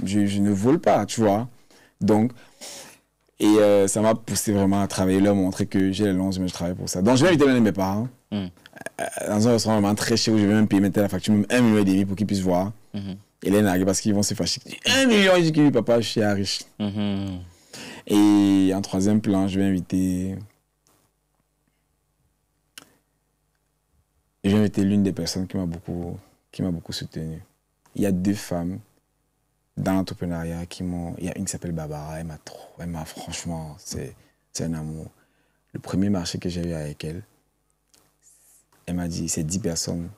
Je ne vole pas, tu vois. Donc, ça m'a poussé vraiment à travailler là, montrer que j'ai les longs yeux, mais je travaille pour ça. Donc, je vais inviter l'un de mes parents. Dans un restaurant vraiment très cher où je vais même payer la facture, même 1,5 million pour qu'ils puissent voir. Et là, il arrive parce qu'ils vont se fâcher. 1 million, je dis que oui, papa, je suis riche. Et en troisième plan, je vais inviter l'une des personnes qui m'a beaucoup soutenu. Il y a 2 femmes dans l'entrepreneuriat qui m'ont... Il y a une qui s'appelle Barbara, elle m'a franchement, c'est un amour. Le premier marché que j'ai eu avec elle, elle m'a dit, c'est 10 personnes,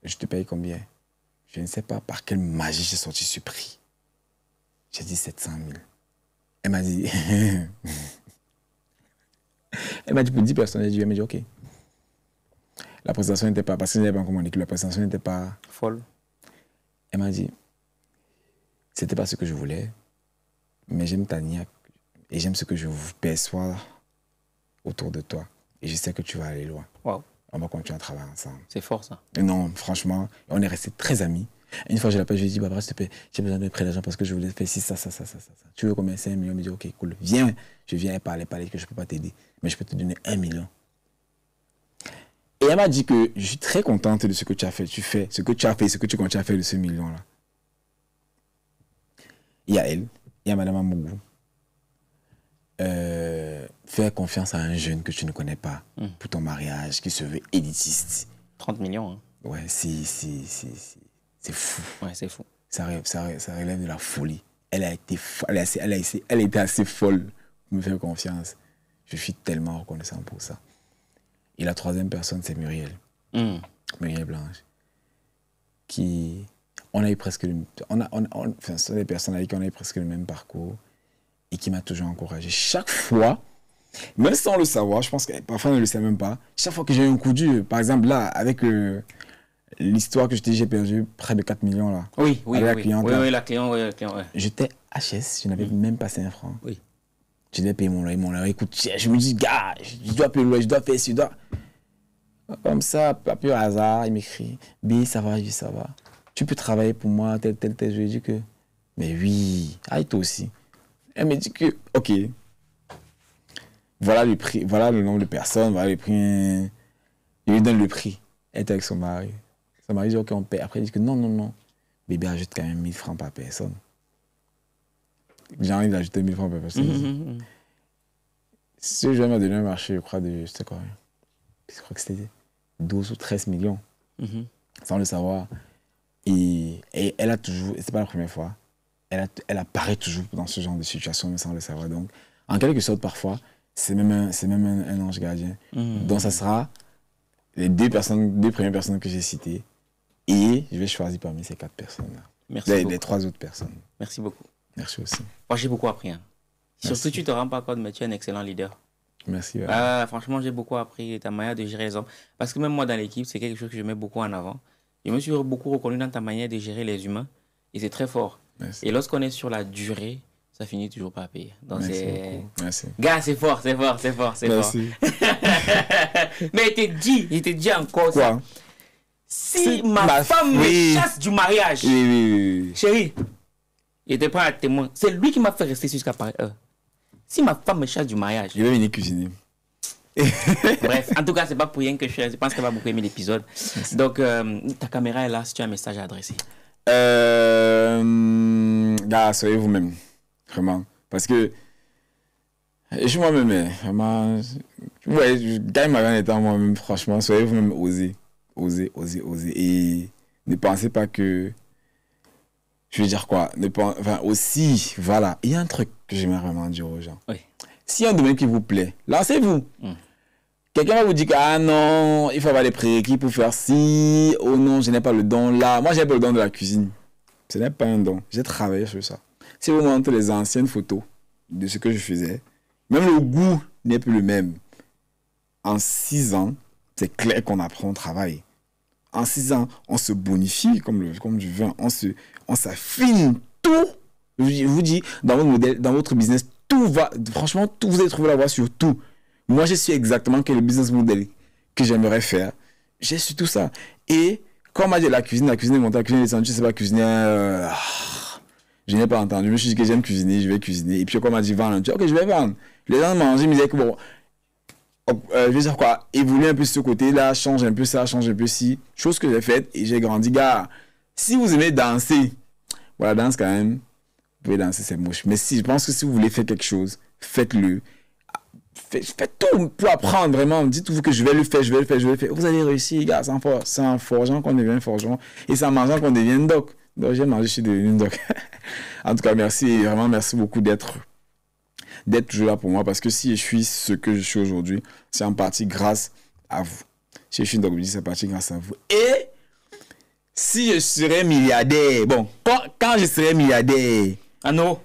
je te paye combien? Je ne sais pas par quelle magie j'ai sorti ce prix. J'ai dit 700 000. Elle m'a dit... Elle m'a dit pour 10 personnes, elle m'a dit ok. La présentation n'était pas... Parce que je n'avais pas encore dit que la présentation n'était pas... Folle. Elle m'a dit, c'était pas ce que je voulais, mais j'aime ta niaque et j'aime ce que je perçois autour de toi. Et je sais que tu vas aller loin. Wow. On va continuer à travailler ensemble. C'est fort, ça. Et non, franchement, on est restés très amis. Une fois, je l'appelle, je lui ai dit, Barbara, s'il te plaît, j'ai besoin de prêt d'argent parce que je voulais faire ci, ça. Tu veux combien? 5 millions? Elle me dit, ok, cool, viens. Je viens parler que je ne peux pas t'aider, mais je peux te donner 1 million. Et elle m'a dit que je suis très contente de ce que tu as fait. Tu fais ce que tu as fait, ce que tu continues à faire de ce million-là. Il y a elle, il y a Madame Amougou. Faire confiance à un jeune que tu ne connais pas pour ton mariage, qui se veut élitiste. 30 millions, hein. Ouais, c'est fou. Ouais, c'est fou. Ça relève de la folie. Elle a été assez folle pour me faire confiance. Je suis tellement reconnaissant pour ça. Et la troisième personne, c'est Muriel. Muriel Blanche. Qui... On a eu presque ce sont des personnes avec qui on a eu presque le même parcours et qui m'a toujours encouragé. Chaque fois, même sans le savoir, je pense que parfois on ne le sait même pas, chaque fois que j'ai eu un coup dur, par exemple là, avec l'histoire que je t'ai dit, j'ai perdu près de 4 millions là. Oui. La cliente. Oui, la cliente. J'étais HS, je n'avais même pas 5 francs. Oui. Je devais payer mon loyer, écoute, je me dis, gars, je dois payer le loyer, je dois faire ci, Comme ça, à peu hasard, il m'écrit, B, ça va, ça va. Tu peux travailler pour moi, tel. Je lui ai dit que, mais oui, toi aussi. Elle me dit que, ok, voilà le prix, voilà le nombre de personnes, voilà le prix. Je lui donne le prix. Elle était avec son mari. Son mari dit, ok, on paie. Après, il dit que non. Bébé ajoute quand même 1000 francs par personne. J'ai envie d'ajouter 1000 francs par personne. Ce jeune m'a donné un marché, je crois, c'était quoi? Je crois que c'était 12 ou 13 millions. Sans le savoir. Et elle a toujours, c'est pas la première fois, elle apparaît toujours dans ce genre de situation, mais sans le savoir. Donc, en quelque sorte, parfois, c'est même un ange gardien. Donc, ça sera les 2 premières personnes que j'ai citées. Et je vais choisir parmi ces 4 personnes-là. Merci beaucoup. Les 3 autres personnes. Merci beaucoup. Merci aussi. Moi, j'ai beaucoup appris. Hein. Surtout, tu ne te rends pas compte, mais tu es un excellent leader. Merci. Franchement, j'ai beaucoup appris ta manière de gérer les hommes. Parce que même moi, dans l'équipe, c'est quelque chose que je mets beaucoup en avant. Je me suis beaucoup reconnu dans ta manière de gérer les humains. Et c'est très fort. Merci. Et lorsqu'on est sur la durée, ça finit toujours par payer. Donc Merci. Gars, c'est fort. Merci. Mais je t'ai dit encore quoi? ça. Si ma femme me chasse du mariage, oui. Chérie, il était prêt à témoin. C'est lui qui m'a fait rester jusqu'à pareille heure. Si ma femme me chasse du mariage... Je vais venir cuisiner. Bref, en tout cas, c'est pas pour rien que je pense qu'elle va beaucoup aimer l'épisode. Donc, ta caméra est là si tu as un message à adresser. Gars, soyez vous-même. Vraiment. Parce que je suis moi-même. Vraiment. Ouais, je gagne ma vie en étant moi-même. Franchement, soyez vous-même. Osez. Et ne pensez pas que... Je veux dire quoi? Enfin, aussi, voilà. Il y a un truc que j'aimerais vraiment dire aux gens. Oui. S'il y a un domaine qui vous plaît, lancez-vous. Quelqu'un va vous dire que, ah non, il faut avoir des prérequis pour faire ci. Oh non, je n'ai pas le don là. Moi, j'ai pas le don de la cuisine. Ce n'est pas un don. J'ai travaillé sur ça. Si vous montrez les anciennes photos de ce que je faisais, même le goût n'est plus le même. En 6 ans, c'est clair qu'on apprend au travail. en 6 ans, on se bonifie comme du vin, on s'affine tout. Je vous dis, dans votre modèle, dans votre business, tout va, franchement, tout, vous allez trouver la voie sur tout. Moi, je suis exactement quel est le business model que j'aimerais faire. J'ai su tout ça. Et quand on m'a dit la cuisine est montée, la cuisine est descendue, je ne sais pas cuisiner. Je n'ai pas entendu. Je me suis dit que j'aime cuisiner, je vais cuisiner. Et puis, quand on m'a dit vendre, je dis, ok, je vais vendre. Les gens mangeaient, ils me disaient que bon, je vais dire quoi, évoluer un peu sur ce côté-là, change un peu ça, change un peu ci. Chose que j'ai faite et j'ai grandi. Gars, si vous aimez danser, voilà, danse quand même. Vous pouvez danser, c'est moche. Mais si, je pense que si vous voulez faire quelque chose, faites-le. Faites tout pour apprendre, vraiment. Dites-vous que je vais le faire. Vous allez réussir, gars. C'est en forgeant qu'on devient forgeron. Et c'est en mangeant qu'on devient doc. Donc, j'ai mangé, je suis devenu doc. En tout cas, merci. Vraiment, merci beaucoup d'être toujours là pour moi. Parce que si je suis ce que je suis aujourd'hui, c'est en partie grâce à vous. Si je suis Doc BD, c'est en partie grâce à vous. Et si je serais milliardaire, bon, quand je serais milliardaire, non.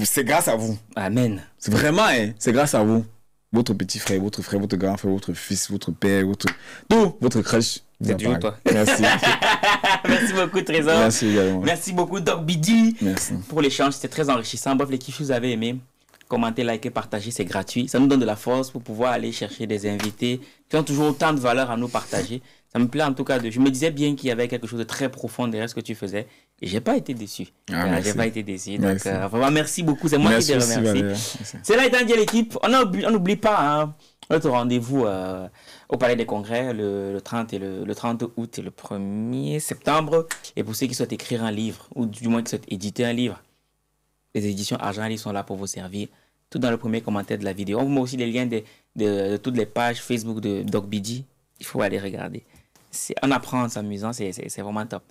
C'est grâce à vous. Amen. C'est vraiment, c'est grâce à vous. Votre petit frère, votre grand frère, votre fils, votre père, votre crush. C'est toujours toi. Merci. Merci beaucoup, Trésor. Merci également. Merci beaucoup, Doc BD. Merci. Pour l'échange, c'était très enrichissant. Bref, les kiffs, vous avez aimé. Commentez, likez, partagez, c'est gratuit. Ça nous donne de la force pour pouvoir aller chercher des invités qui ont toujours autant de valeur à nous partager. Ça me plaît en tout cas. Je me disais bien qu'il y avait quelque chose de très profond derrière ce que tu faisais. Et j'ai pas été déçu. J'ai pas été déçu. Donc, vraiment, merci beaucoup. C'est moi qui te remercie. C'est là, étant dit l'équipe. On n'oublie pas notre rendez-vous au Palais des Congrès le 30 août et le 1er septembre. Et pour ceux qui souhaitent écrire un livre, ou du moins qui souhaitent éditer un livre, les éditions Argent Livre sont là pour vous servir. Tout dans le premier commentaire de la vidéo. On vous met aussi les liens de toutes les pages Facebook de Doc BD. Il faut aller regarder. On apprend en s'amusant, c'est vraiment top.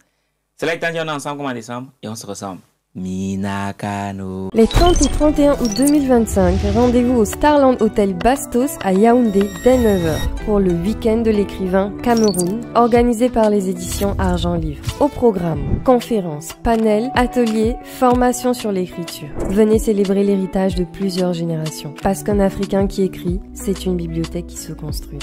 C'est là que on est ensemble comme en décembre et on se ressemble. Minakano. Les 30 et 31 août 2025, rendez-vous au Starland Hotel Bastos à Yaoundé dès 9h pour le week-end de l'écrivain Cameroun, organisé par les éditions Argent Livre. Au programme, conférences, panels, ateliers, formations sur l'écriture. Venez célébrer l'héritage de plusieurs générations. Parce qu'un Africain qui écrit, c'est une bibliothèque qui se construit.